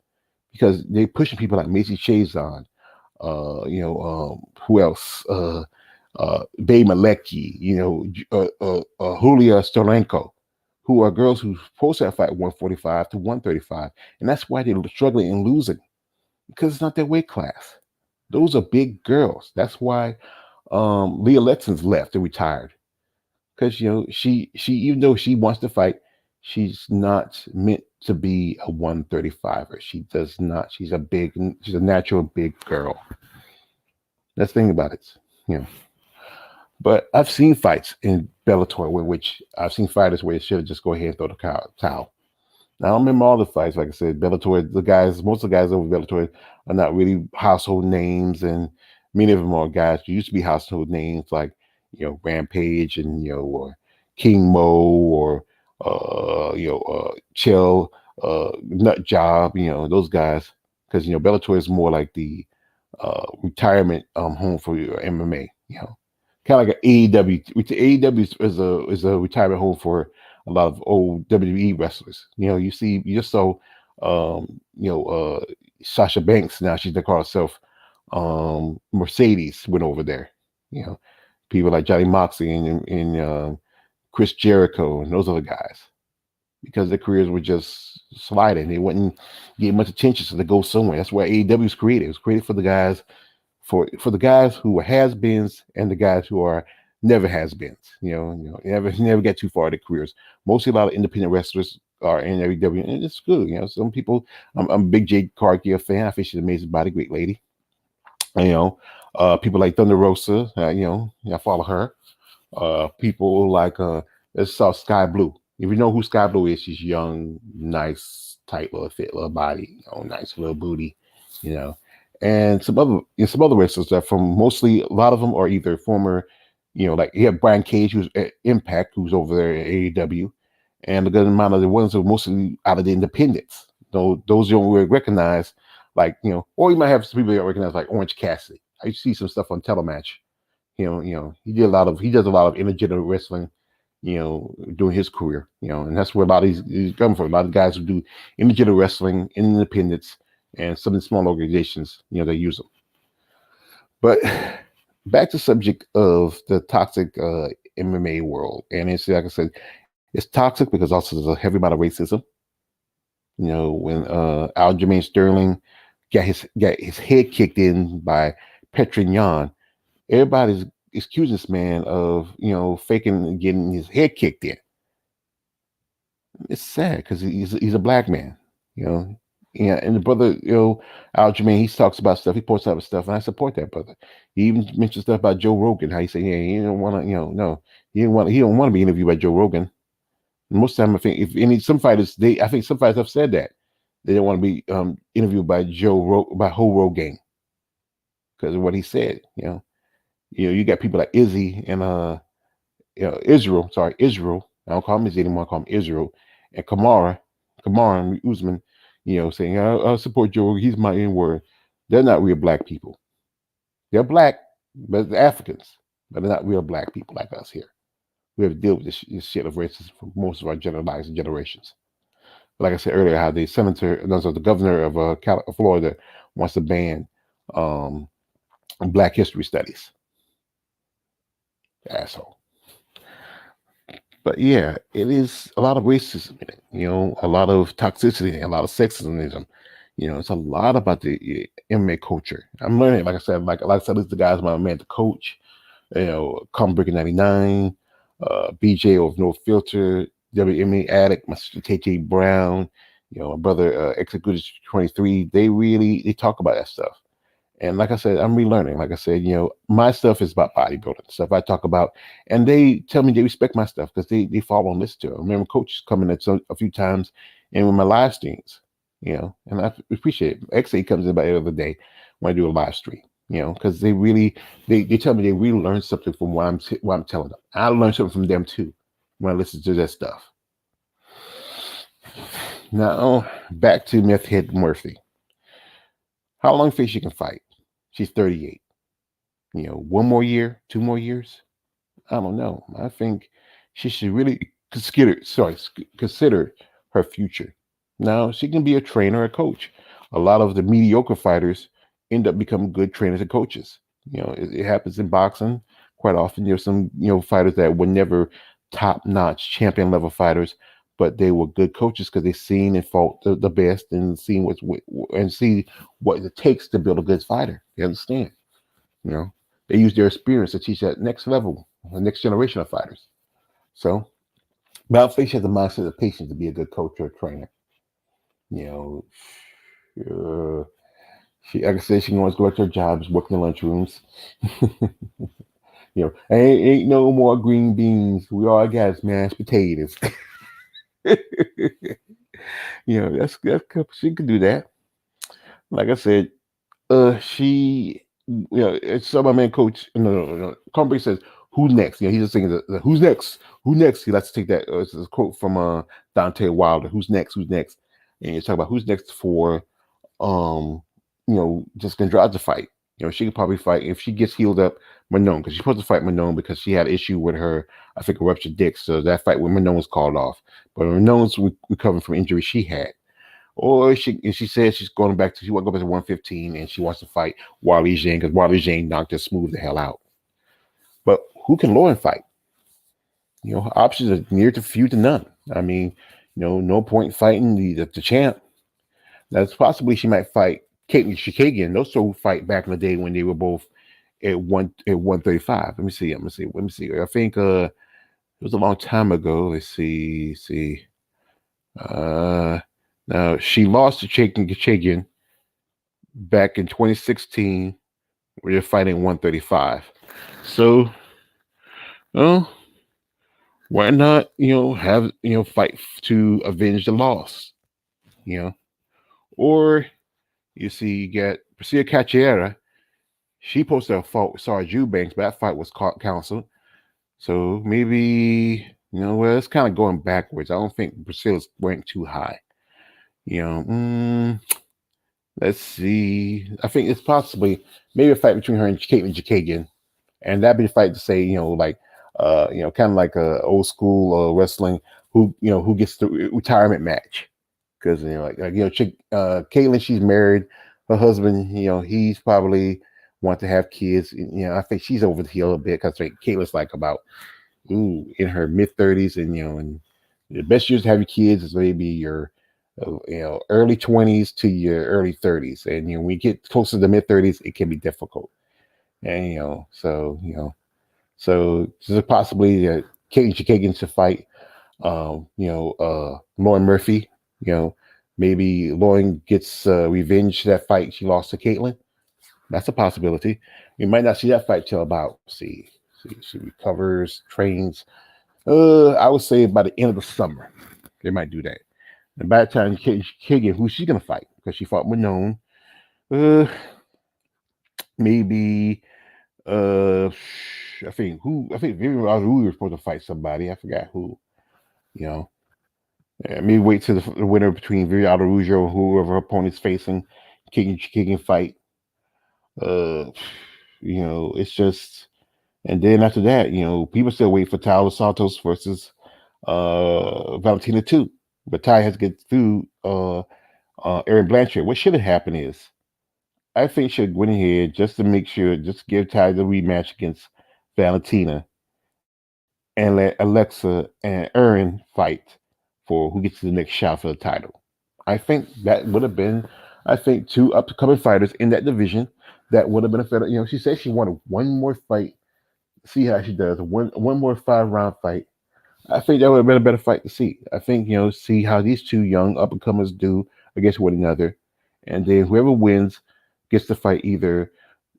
because they're pushing people like Macy Chiasson, who else? Bay Malecki, Julia Stolenko, who are girls who supposed to fight 145 to 135, and that's why they're struggling and losing because it's not their weight class. Those are big girls. That's why Leah Lexon's left and retired because she even though she wants to fight, she's not meant to be a 135er. She does not. She's a natural big girl. That's the thing about it, you know. But I've seen fights in Bellator which I've seen fighters where they should just go ahead and throw the towel. Now, I don't remember all the fights. Like I said, Bellator, most of the guys over Bellator are not really household names, and many of them are guys who used to be household names like, Rampage and, or King Mo or, Chill, Nut Job, those guys. Because, Bellator is more like the retirement home for your MMA, kind of like an AEW. AEW is a retirement home for a lot of old WWE wrestlers. You just saw, Sasha Banks. Now she's gonna call herself Mercedes. Went over there. People like Johnny Moxley and Chris Jericho and those other guys, because their careers were just sliding. They wouldn't get much attention, so they go somewhere. That's why AEW was created. It was created for the guys for the guys who are has-beens and the guys who are never has-beens. Never get too far in their careers. Mostly a lot of independent wrestlers are in AEW, and it's good. Some people. I'm a big Jade Cargill fan. I think she's an amazing body, great lady. People like Thunder Rosa. I follow her. People like let's saw Sky Blue. If you know who Sky Blue is, she's young, nice, tight little fit little body, nice little booty, and some other wrestlers that from mostly a lot of them are either former, like you have Brian Cage who's at Impact, who's over there at AEW, and a good amount of the ones who are mostly out of the independents. Though those you don't recognize, like or you might have some people that recognize like Orange Cassidy. I see some stuff on Telematch. He does a lot of intergender wrestling, during his career, and that's where a lot of he's coming from. A lot of guys who do intergender wrestling in independents and some of the small organizations, they use them. But back to the subject of the toxic MMA world, and it's like I said, it's toxic because also there's a heavy amount of racism. When Aljamain Sterling got his head kicked in by Petr Yan, everybody's excusing this man of faking and getting his head kicked in. It's sad because he's a black man, and the brother, Aljamain, he talks about stuff, he posts out stuff, and I support that brother. He even mentioned stuff about Joe Rogan, how he said, yeah, he don't want to, no, he don't want to be interviewed by Joe Rogan. Most of the time, I think some fighters have said that they don't want to be interviewed by by Ho Rogan because of what he said. You got people like Izzy and Israel. Sorry, Israel. I don't call him Izzy anymore. I call him Israel and Kamara Usman. Saying I'll support Joe. He's my N-word. They're not real black people. They're black, but they're Africans. But they're not real black people like us here. We have to deal with this shit of racism for most of our generations. But like I said earlier, how the governor of Florida wants to ban Black History studies. Asshole. But yeah, it is a lot of racism in it. A lot of toxicity, a lot of sexism. It's a lot about the MMA culture. I'm learning, like I said, like I said, this is the guys my man, the coach. Come Breaker 99, BJ of No Filter, WMA Addict, my sister KJ Brown, my brother Executive 23. They talk about that stuff. And like I said, I'm relearning. Like I said, my stuff is about bodybuilding stuff I talk about, and they tell me they respect my stuff because they follow and listen to it. I remember coaches coming at a few times, and with my live streams, and I appreciate it. XA comes in about every other day when I do a live stream, because they tell me they really learn something from what I'm telling them. I learn something from them too when I listen to their stuff. Now back to Meth Head Murphy. How long think she can fight? She's 38. One more year, 2 more years. I don't know. I think she should really consider her future. Now she can be a trainer, a coach. A lot of the mediocre fighters end up becoming good trainers and coaches. It happens in boxing quite often. There's some fighters that were never top notch champion level fighters, but they were good coaches because they seen and fought the best and see what it takes to build a good fighter. You understand? You know, they use their experience to teach that next level, the next generation of fighters. So, but I think she has the mindset of patience to be a good coach or a trainer. You know, like I said, she can always go to her jobs, work in the lunchrooms. Ain't no more green beans. We all got is mashed potatoes. That's she could do that. Like I said, she, it's my man coach. No. Conbury says, "Who's next?" He's just saying, "Who's next? Who next?" He likes to take that. It's a quote from Dante Wilder. Who's next? Who's next? And you talk about who's next for, just Andrade to fight. She could probably fight if she gets healed up. Manon, because she's supposed to fight Manon because she had an issue with her, I think, a ruptured disc. So that fight with Manon was called off. But Manon's recovering from injury she had. Or she said she wants to go back to 115 and she wants to fight Wally Zhang because Wally Zhang knocked her smooth the hell out. But who can Lauren fight? Options are near to few to none. I mean, no point fighting the champ. That's possibly she might fight Caitlin Chikagian. Those two fight back in the day when they were both at 135. Let me see. I think it was a long time ago. Let's see. Now she lost to Chikagian back in 2016. We're fighting 135. So, well, why not? Have fight to avenge the loss. Or you see, you get Priscilla Cachoeira. She posted a fight with Sarah Eubanks, but that fight was canceled. So maybe it's kind of going backwards. I don't think Priscilla's ranked too high. Let's see. I think it's possibly maybe a fight between her and Caitlin Chikagian, and that'd be a fight to say, kind of like a old school wrestling who gets the retirement match, because Caitlin, she's married, her husband, he's probably want to have kids. I think she's over the hill a bit because Caitlin's like about in her mid-30s, and the best years to have your kids is maybe your early 20s to your early 30s, and when we get closer to the mid-30s, it can be difficult. And so there's possibly Caitlin Chikagian to fight Lauren Murphy. Maybe Lauren gets revenge for that fight she lost to Caitlin. That's a possibility. We might not see that fight till about she recovers, trains. I would say by the end of the summer, they might do that. And by the time Kagan, who she's gonna fight because she fought Manon, maybe I think Vivian Rodriguez was supposed to fight somebody. I forgot who. Maybe wait till the winner between Vivian Rodriguez or whoever her opponent's facing, Kagan fight. It's just, and then after that, people still wait for Tyler Santos versus Valentina too. But Ty has to get through Erin Blanchard. What should have happened is, I think should went ahead just to make sure, just give Ty the rematch against Valentina, and let Alexa and Aaron fight for who gets the next shot for the title. I think that would have been, I think, two upcoming fighters in that division that would have been a better. She said she wanted one more fight. See how she does. One more 5 round fight. I think that would have been a better fight to see. I think see how these two young up and comers do against one another, and then whoever wins gets to fight either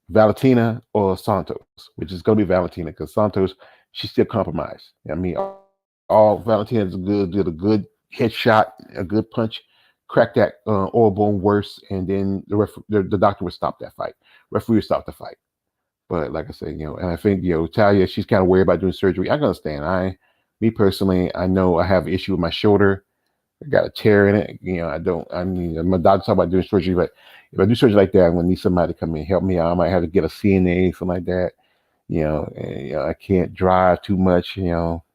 Valentina or Santos, which is going to be Valentina because Santos, she's still compromised. I mean, all Valentina's good, did a good headshot, a good punch, cracked that oil bone worse, and then the doctor would stop that fight. Referee would stop the fight. But like I said, and I think Talia, she's kind of worried about doing surgery. I can understand. Me personally, I know I have an issue with my shoulder. I got a tear in it. I don't. I mean, my doctor talk about doing surgery, but if I do surgery like that, I'm gonna need somebody to come in and help me out. I might have to get a CNA, something like that. And, I can't drive too much.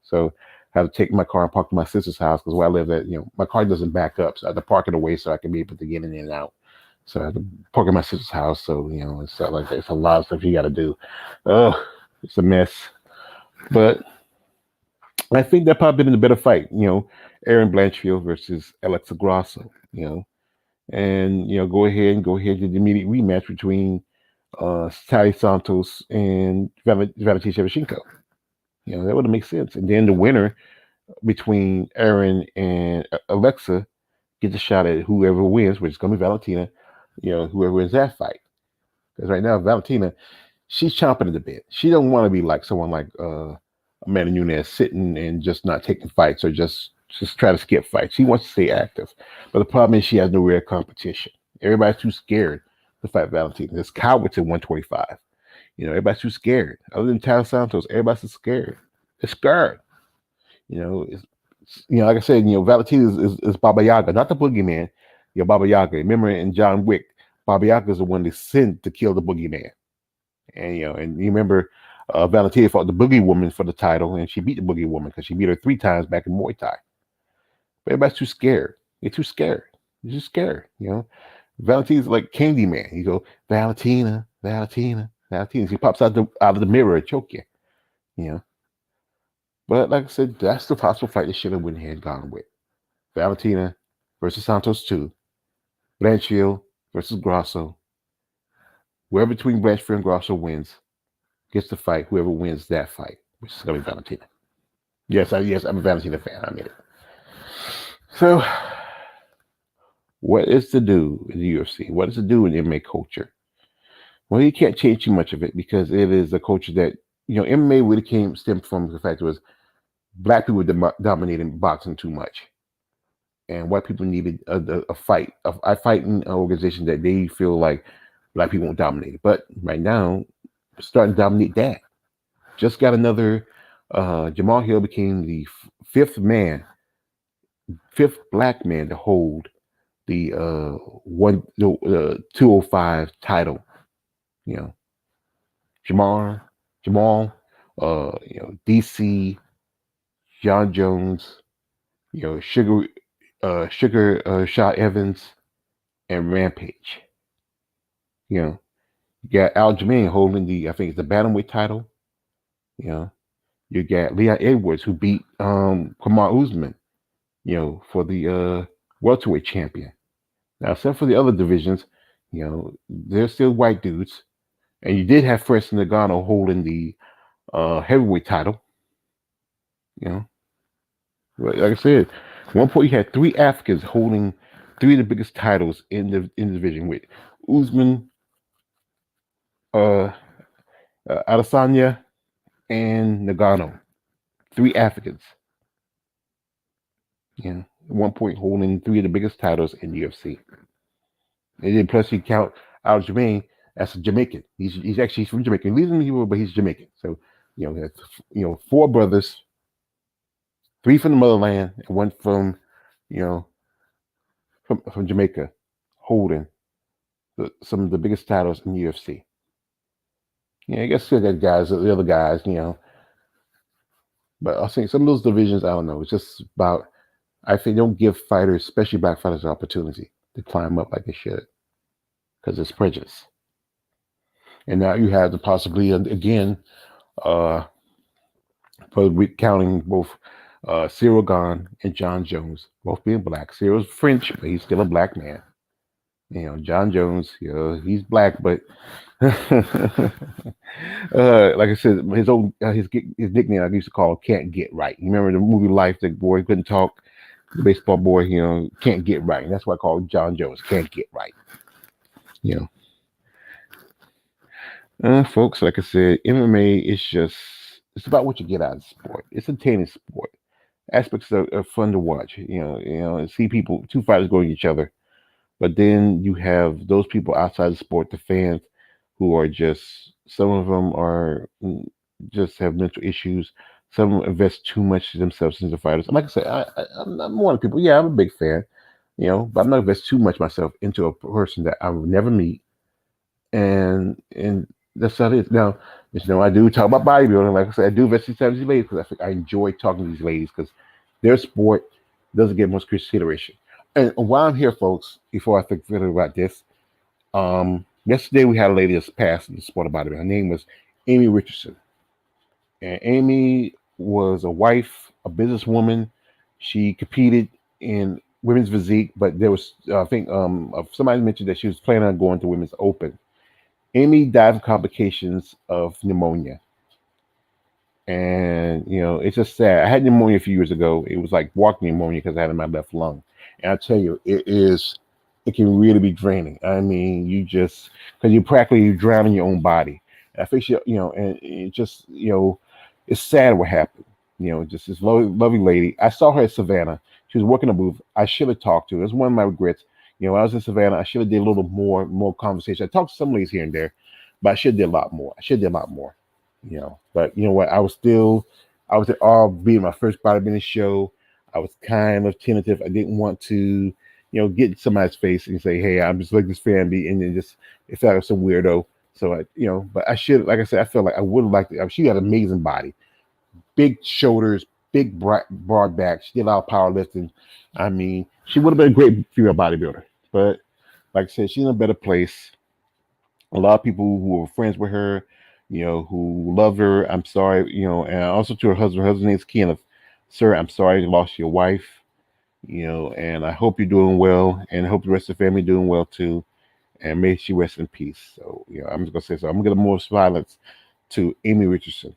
So I have to take my car and park to my sister's house because where I live at, my car doesn't back up, so I have to park it away so I can be able to get in and out. So I have to park at my sister's house. So and stuff like that. It's a lot of stuff you got to do. Oh, it's a mess. But I think that probably been a better fight. Aaron Blanchfield versus Alexa Grasso. And go ahead to the immediate rematch between Sally Santos and Valentina Shevchenko. That would make sense. And then the winner between Aaron and Alexa gets a shot at whoever wins, which is going to be Valentina. Whoever wins that fight. Because right now, Valentina, she's chomping at the bit. She don't want to be like someone like Amanda Nunes sitting and just not taking fights or just try to skip fights. She wants to stay active. But the problem is she has no real competition. Everybody's too scared to fight Valentina. There's cowards at 125. Everybody's too scared. Other than Talia Santos, everybody's too scared. They're scared. Like I said, Valentina is Baba Yaga, not the boogeyman. Baba Yaga. Remember in John Wick, Baba Yaga is the one they sent to kill the boogeyman. And and you remember Valentina fought the Boogie Woman for the title, and she beat the Boogie Woman because she beat her 3 times back in Muay Thai. But everybody's too scared. They're too scared. They're just scared. Valentina's like Candyman. You go Valentina, Valentina, Valentina. She pops out of the mirror and choke you. But like I said, that's the possible fight they should have went ahead and gone with. Valentina versus Santos 2. Blanchfield versus Grasso. Whoever between Blanchfield and Grasso wins gets the fight. Whoever wins that fight, which is going to be Valentina. Yes, I'm a Valentina fan. I admit it. So, what is to do in the UFC? What is to do in MMA culture? Well, you can't change too much of it because it is a culture that, MMA really stemmed from the fact it was black people dominating boxing too much. And white people needed a fighting organization that they feel like black people won't dominate it. But right now, starting to dominate that. Just got another, Jamal Hill became the fifth black man to hold the 205 title. Jamal, DC, John Jones, Sugar Shaw Evans, and Rampage. You got Aljamain holding I think it's the bantamweight title. You got Leon Edwards who beat Kamar Usman, for the welterweight champion. Now, except for the other divisions, they're still white dudes. And you did have Francis Ngannou holding the heavyweight title. Like I said, at one point you had 3 Africans holding 3 of the biggest titles in the division with Usman, Adesanya, and Ngannou. 3 Africans. At one point holding 3 of the biggest titles in the UFC. And then plus you count Aljamain as a Jamaican. He's actually from Jamaica. He lives in the US, but he's Jamaican. So, that's 4 brothers, 3 from the motherland, and 1 from, from Jamaica, holding some of the biggest titles in the UFC. I guess the other guys, But I think some of those divisions, I don't know. It's just about, I think, don't give fighters, especially black fighters, an opportunity to climb up like they should, because it's prejudice. And now you have the possibility again, for recounting both Cyril Gahn and John Jones, both being black. Cyril's French, but he's still a black man. John Jones, he's black, but like I said, his nickname I used to call "Can't Get Right." You remember the movie Life? The boy couldn't talk, the baseball boy, can't get right. And that's why I call John Jones "Can't Get Right." You folks, like I said, MMA is just it's about what you get out of the sport. It's a entertaining sport. Aspects are fun to watch. And see people, two fighters going at each other. But then you have those people outside the sport, the fans, who are just some of them are just have mental issues. Some invest too much themselves into fighters. And like I said, I'm one of the people. Yeah, I'm a big fan, but I'm not invest too much myself into a person that I would never meet. And that's how it is. Now, I do talk about bodybuilding. Like I said, I do invest in these ladies because I think I enjoy talking to these ladies because their sport doesn't get much consideration. And while I'm here, folks, before I think further about this, yesterday we had a lady that's passed in the sport of bodybuilding. Her name was Amy Richardson. And Amy was a wife, a businesswoman. She competed in women's physique, but there was, I think, somebody mentioned that she was planning on going to Women's Open. Amy died of complications of pneumonia. And, it's just sad. I had pneumonia a few years ago. It was like walking pneumonia because I had it in my left lung. And I tell you, it can really be draining. I mean, because you're practically drowning your own body. And I think and it just, it's sad what happened. Just this lovely lady. I saw her at Savannah. She was working a booth. I should have talked to her. It was one of my regrets. When I was in Savannah, I should have did a little more conversation. I talked to some ladies here and there, but I should have did a lot more. But you know what? I was at all being my first bodybuilding show. I was kind of tentative. I didn't want to, get in somebody's face and say, "Hey, I'm just like this fan," and then just it felt like some weirdo. So but I should, like I said, I felt like I would have liked it. She had an amazing body, big shoulders, big broad back. She did a lot of powerlifting. I mean, she would have been a great female bodybuilder. But like I said, she's in a better place. A lot of people who were friends with her, who love her. I'm sorry, and also to her husband. Her husband's name is Kenneth. Sir, I'm sorry you lost your wife. And I hope you're doing well, and I hope the rest of the family doing well too. And may she rest in peace. So, I'm just gonna say so. I'm gonna get more silence to Amy Richardson.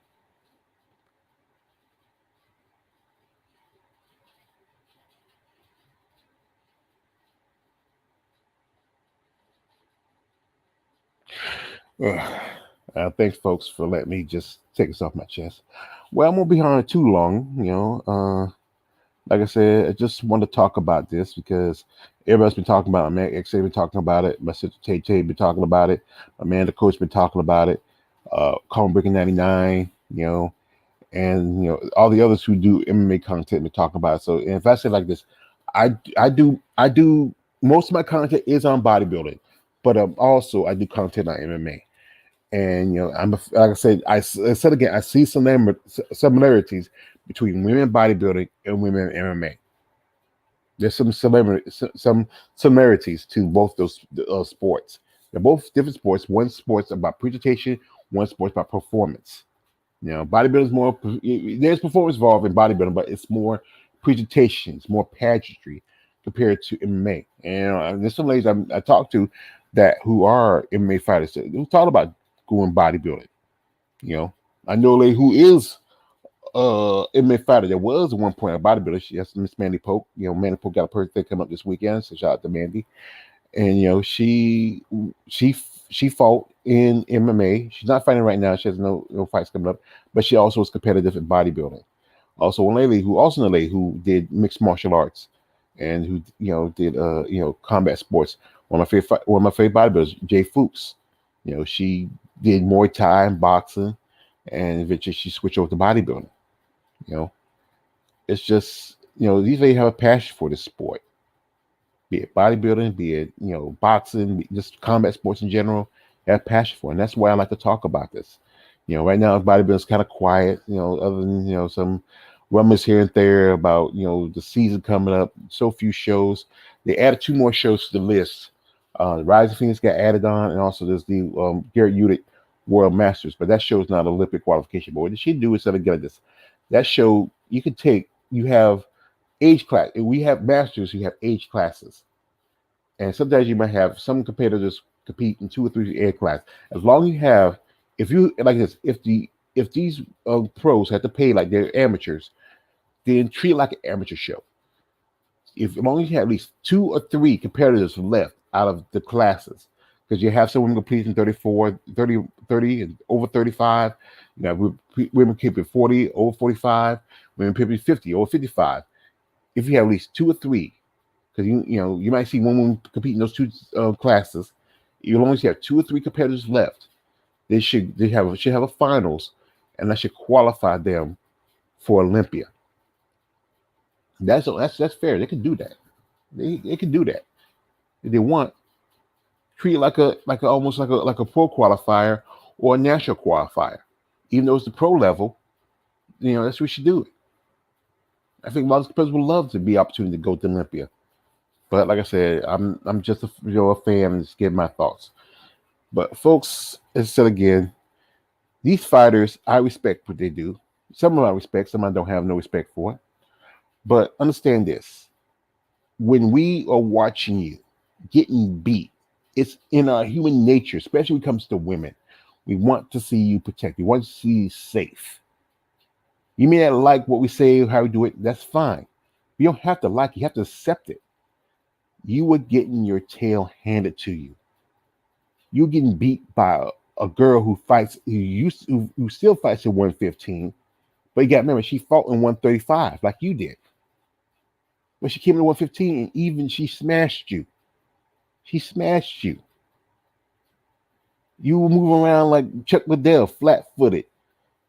Thanks, folks, for letting me just take this off my chest. Well, I won't be on it too long. Like I said, I just want to talk about this because everybody's been talking about it. My ex been talking about it. My sister Tay Tay been talking about it. My man, the coach, been talking about it. Colin Breaking 99, and all the others who do MMA content been talking about it. So, and if I say like this, I do most of my content is on bodybuilding, but also I do content on MMA. And like I said, I said again, I see similarities between women bodybuilding and women MMA. There's some similarities to both those sports. They're both different sports. One sport's about presentation, one sport's about performance. Bodybuilding is more. There's performance involved in bodybuilding, but it's more presentation, it's more pageantry compared to MMA. And there's some ladies I talked to that who are MMA fighters who talk about going bodybuilding. I know a lady who is MMA fighter. There was at one point a bodybuilder. That's Miss Mandy Pope. Mandy Pope got a birthday coming up this weekend, so shout out to Mandy. And she fought in MMA. She's not fighting right now. She has no fights coming up, but she also was competitive in bodybuilding. Also, one lady who did mixed martial arts, and who did combat sports. One of my favorite bodybuilders, Jay Fuchs. She did Muay Thai and boxing, and eventually she switched over to bodybuilding. It's just these ladies have a passion for this sport, be it bodybuilding, be it boxing, just combat sports in general. They have passion for it, and that's why I like to talk about this. Right now bodybuilding is kind of quiet. Other than some rumors here and there about the season coming up. So few shows. They added 2 more shows to the list. Rise of Phoenix got added on, and also there's the Garrett Udick World Masters, but that show is not Olympic qualification. But what did she do instead of getting this? That show you could take. You have age class. We have masters who have age classes, and sometimes you might have some competitors compete in 2 or 3 age class. As long as you have, if you like this, if these pros have to pay like they're amateurs, then treat it like an amateur show. If as long as you have at least 2 or 3 competitors left out of the classes, because you have some women competing 34, 30, 30, and over 35. You know, women competing 40, over 45, women competing 50, over 55. If you have at least 2 or 3, because you might see one woman compete in those two classes. You long as you have 2 or 3 competitors left, they should have a finals, and that should qualify them for Olympia. That's fair. They can do that. They can do that if they want. Treat it like a almost like a pro qualifier or a national qualifier. Even though it's the pro level, that's what we should do. I think a lot of players would love to be opportunity to go to Olympia. But like I said, I'm just a fan and just give my thoughts. But folks, as I said again, these fighters, I respect what they do. Some of them I respect, some I don't have no respect for. But understand this: when we are watching you getting beat, it's in our human nature, especially when it comes to women. We want to see you protected. We want to see you safe. You may not like what we say or how we do it. That's fine. You don't have to like it. You have to accept it. You were getting your tail handed to you. You're getting beat by a girl who fights, who still fights at 115. But you got to remember, she fought in 135 like you did. But she came in 115 and even she smashed you. She smashed you. You were moving around like Chuck Liddell, flat footed.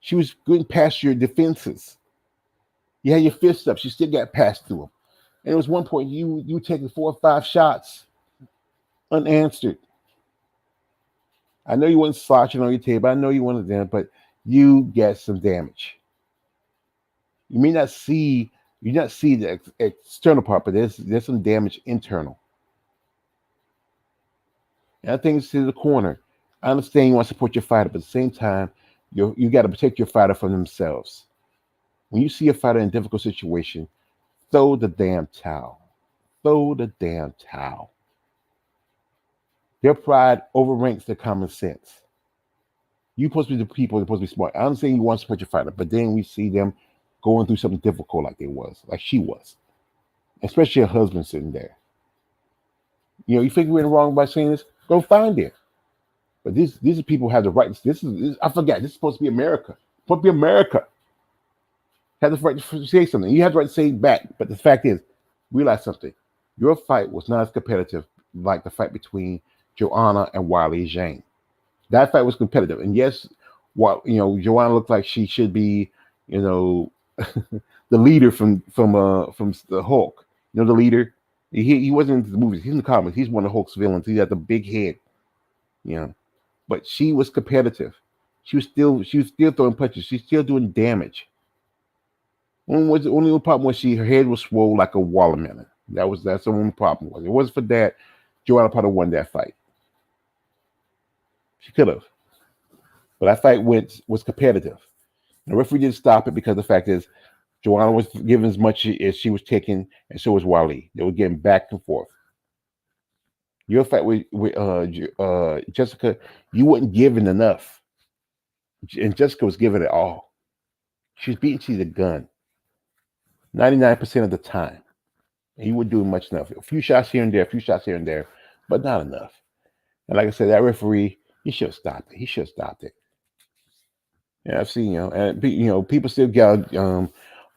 She was going past your defenses. You had your fists up. She still got past through them. And it was one point you were taking 4 or 5 shots unanswered. I know you weren't slouching on your table. I know you wanted them, but you get some damage. You may not see the external part, but there's some damage internal. And I think it's to the corner. I understand you want to support your fighter, but at the same time, you got to protect your fighter from themselves. When you see a fighter in a difficult situation, throw the damn towel. Throw the damn towel. Their pride overranks their common sense. You're supposed to be the people, they're supposed to be smart. I'm saying you want to support your fighter, but then we see them going through something difficult like she was. Especially her husband sitting there. You think we're wrong by saying this? Go find it. But these are people who have the right. I forgot. This is supposed to be America. It's supposed to be America. Have the right to say something. You have the right to say it back. But the fact is, realize something. Your fight was not as competitive like the fight between Joanna and Wiley Zhang. That fight was competitive, and yes, Joanna looked like she should be, the leader from the Hulk. The leader. He wasn't in the movies. He's in the comics. He's one of Hulk's villains. He had the big head. But she was competitive. She was still throwing punches. She's still doing damage. Only problem was her head was swole like a watermelon. That's the only problem was. It wasn't for that. Joanna probably won that fight. She could have. But that fight was competitive. The referee didn't stop it because the fact is Joanna was giving as much as she was taking, and so was Wally. They were getting back and forth. Your fight with Jessica, you weren't giving enough. And Jessica was giving it all. She was beating you to the gun 99% of the time. And you weren't doing much enough. A few shots here and there, but not enough. And like I said, that referee, he should have stopped it. He should have stopped it. Yeah, I've seen, and people still get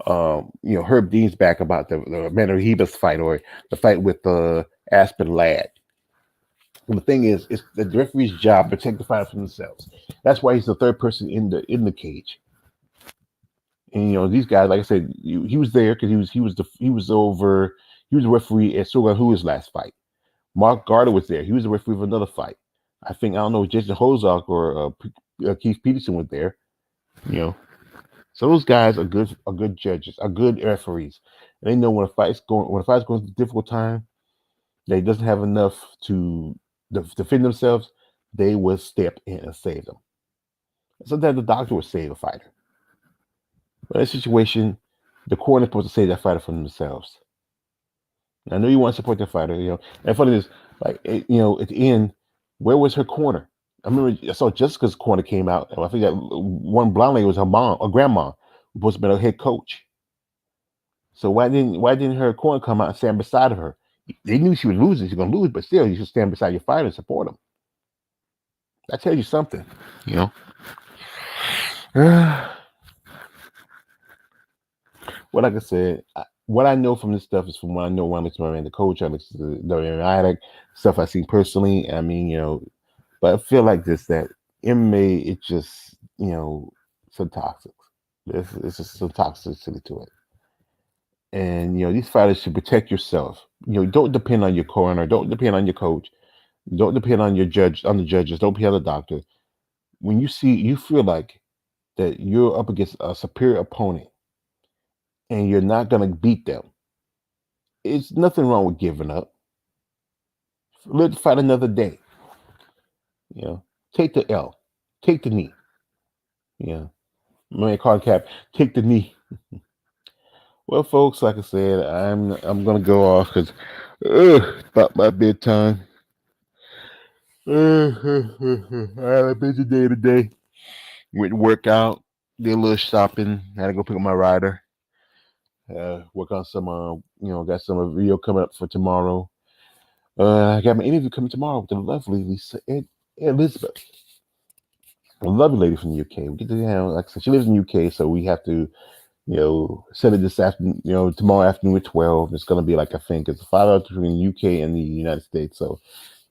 Herb Dean's back about the Amanda Ribas fight or the fight with Aspen Ladd. And the thing is, it's the referee's job to protect the fighter from themselves. That's why he's the third person in the cage. And these guys, like I said, he was there because he was the referee at Shogun Rui's last fight. Mark Garter was there. He was the referee of another fight. I don't know, Jason Hozak or Keith Peterson was there. So those guys are good judges, are good referees. And they know when a fight's going through a difficult time, they doesn't have enough to defend themselves, they will step in and save them. Sometimes the doctor will save a fighter. But in that situation, the corner is supposed to save that fighter from themselves. I know you want to support the fighter, And funny is, at the end, where was her corner? I remember I saw Jessica's corner came out, and I think that one blonde lady was her mom or grandma, who supposed to be her head coach. So why didn't her corner come out and stand beside her? They knew she was losing, she's gonna lose, but still, you should stand beside your fighter and support him. That tells you something, you know. Well, like I said, what I know from this stuff is from what I know when I listen to the coach, I listen to the WMI stuff I've seen personally. I mean, but I feel like this that MMA, it's just some toxic. It's just some toxicity to it. And these fighters should protect yourself. Don't depend on your corner. Don't depend on your coach. Don't depend on the judges. Don't depend on the doctor. When you feel like that you're up against a superior opponent and you're not gonna beat them, it's nothing wrong with giving up. Let's fight another day. Take the L, take the knee. Yeah, man, card cap, take the knee. Well, folks, like I said, I'm gonna go off because about my bedtime. I had a busy day today. Went to work out, did a little shopping. Had to go pick up my rider. Work on some, got some video coming up for tomorrow. I got my interview coming tomorrow with the lovely Lisa Elizabeth, a lovely lady from the UK. We get to, like I said, she lives in the UK, so we have to, set it this afternoon, tomorrow afternoon at 12. It's going to be like, I think it's 5 hours between the UK and the United States. So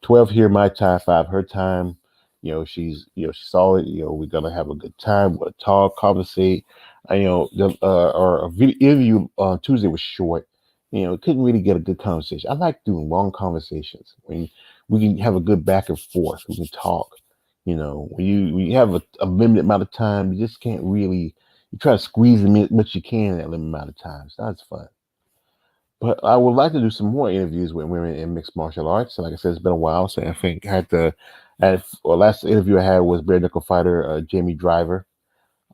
12 here, my time, 5 her time. She saw it. We're going to have a good time. We're going to talk, conversate. Our video interview on Tuesday was short. Couldn't really get a good conversation. I like doing long conversations when we can have a good back and forth. We can talk. When you have a limited amount of time, you just can't really. You try to squeeze as much you can in that limited amount of time. So that's fun. But I would like to do some more interviews with women in mixed martial arts. Like I said, it's been a while. So I think last interview I had was bare knuckle fighter Jamie Driver.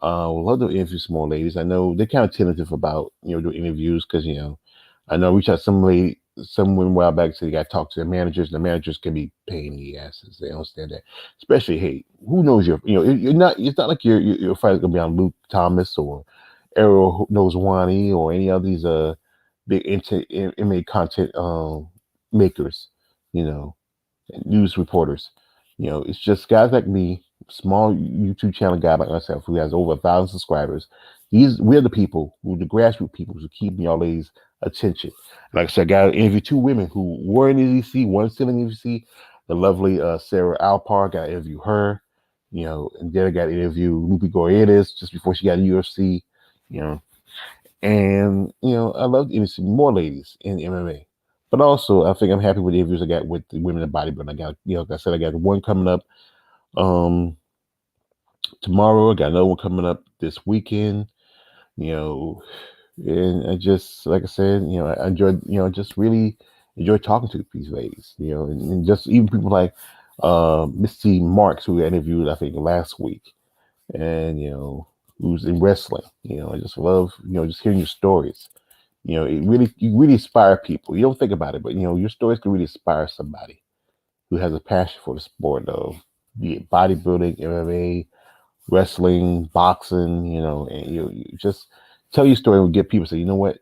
Would love to interview some more ladies. I know they're kind of tentative about doing interviews because I know I reached out some women a while back, so they got to talk to their managers. And the managers can be pain in the asses. They don't understand that. Especially, hey, who knows you're not. It's not like your fight's gonna be on Luke Thomas or Errol Nozwani or any of these big MMA content makers. You know, news reporters. It's just guys like me, small YouTube channel guy like myself, who has over 1,000 subscribers. We're the people, the grassroots people, who keep me always attention. Like I said, I got to interview 2 women who were in the EDC, one still in the EDC. The lovely Sarah Alpar, got to interview her. And then I got to interview Lupe Goyedes just before she got in UFC. And I love to interview more ladies in MMA. But also, I think I'm happy with the interviews I got with the women in bodybuilding. I got, like I said, I got one coming up tomorrow. I got another one coming up this weekend. And I just, like I said, I enjoyed, just really enjoy talking to these ladies. And just even people like Misty Marks, who I interviewed, I think, last week, and who's in wrestling. I just love, just hearing your stories. You really inspire people. You don't think about it, but your stories can really inspire somebody who has a passion for the sport of be it bodybuilding, MMA, wrestling, boxing, and you just tell your story and get people to say, you know what,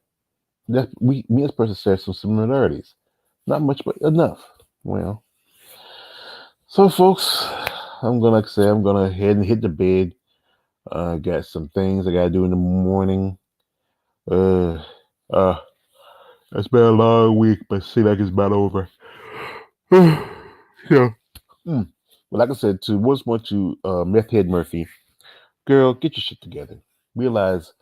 me and this person shares some similarities. Not much, but enough. Well, so folks, I'm gonna head and hit the bed. Got some things I gotta do in the morning. Uh, uh, it's been a long week, but it seems like it's about over. Yeah. But like I said, once more to Meth Head Murphy, girl, get your shit together. Realize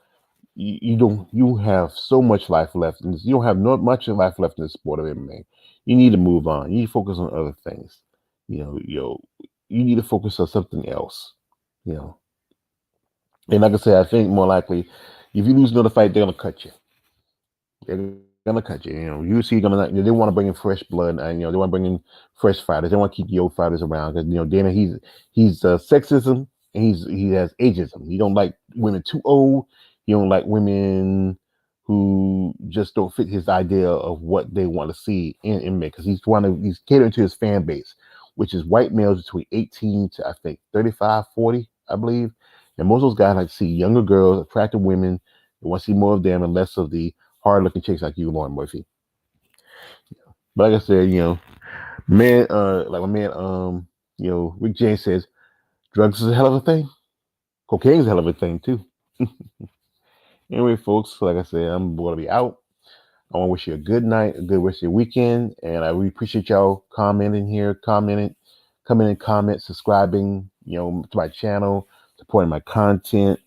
you have so much life left, and you don't have not much life left in the sport of MMA. You need to move on. You need to focus on other things. You need to focus on something else. And like I said, I think more likely, if you lose another fight, they're gonna cut you. They're gonna cut you. UFC gonna they want to bring in fresh blood, and they want to bring in fresh fighters. They want to keep the old fighters around because Dana he's sexism and he has ageism. He don't like women too old. He don't like women who just don't fit his idea of what they want to see in MMA because he's catering to his fan base, which is white males between 18 to I think 35, 40, I believe. And most of those guys like to see younger girls, attractive women. They want to see more of them and less of the hard looking chicks like you, Lauren Murphy. But like I said, man, like my man, Rick James says, drugs is a hell of a thing. Cocaine is a hell of a thing too. Anyway, folks, like I said, I'm going to be out. I want to wish you a good night, a good rest of your weekend, and I really appreciate y'all commenting here, coming in, comment, subscribing, to my channel, supporting my content,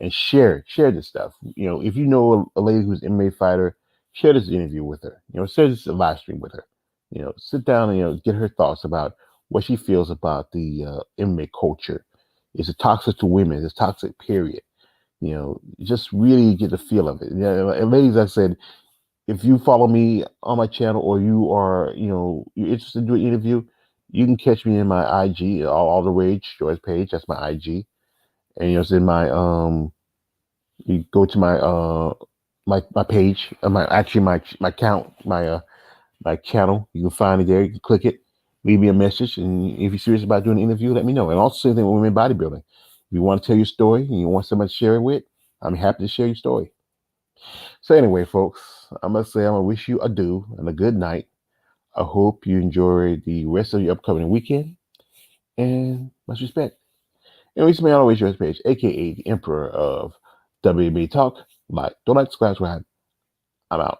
and share this stuff. If you know a lady who's an MMA fighter, share this interview with her. Share this live stream with her. Sit down and get her thoughts about what she feels about the MMA culture. Is it toxic to women? Is it toxic? Period. Just really get the feel of it. And ladies, like I said, if you follow me on my channel or you are, you're interested in doing an interview, you can catch me in my IG, all the rage George page. That's my IG, and it's in my you go to my page, my account, my channel. You can find it there. You can click it, leave me a message, and if you're serious about doing an interview, let me know. And also same thing with women bodybuilding. If you want to tell your story and you want somebody to share it with, I'm happy to share your story. So anyway, folks, I must say I'm gonna wish you adieu and a good night. I hope you enjoy the rest of your upcoming weekend, and much respect. And reach me on always yours page, aka the Emperor of WB Talk. Like, don't like, subscribe. I'm out.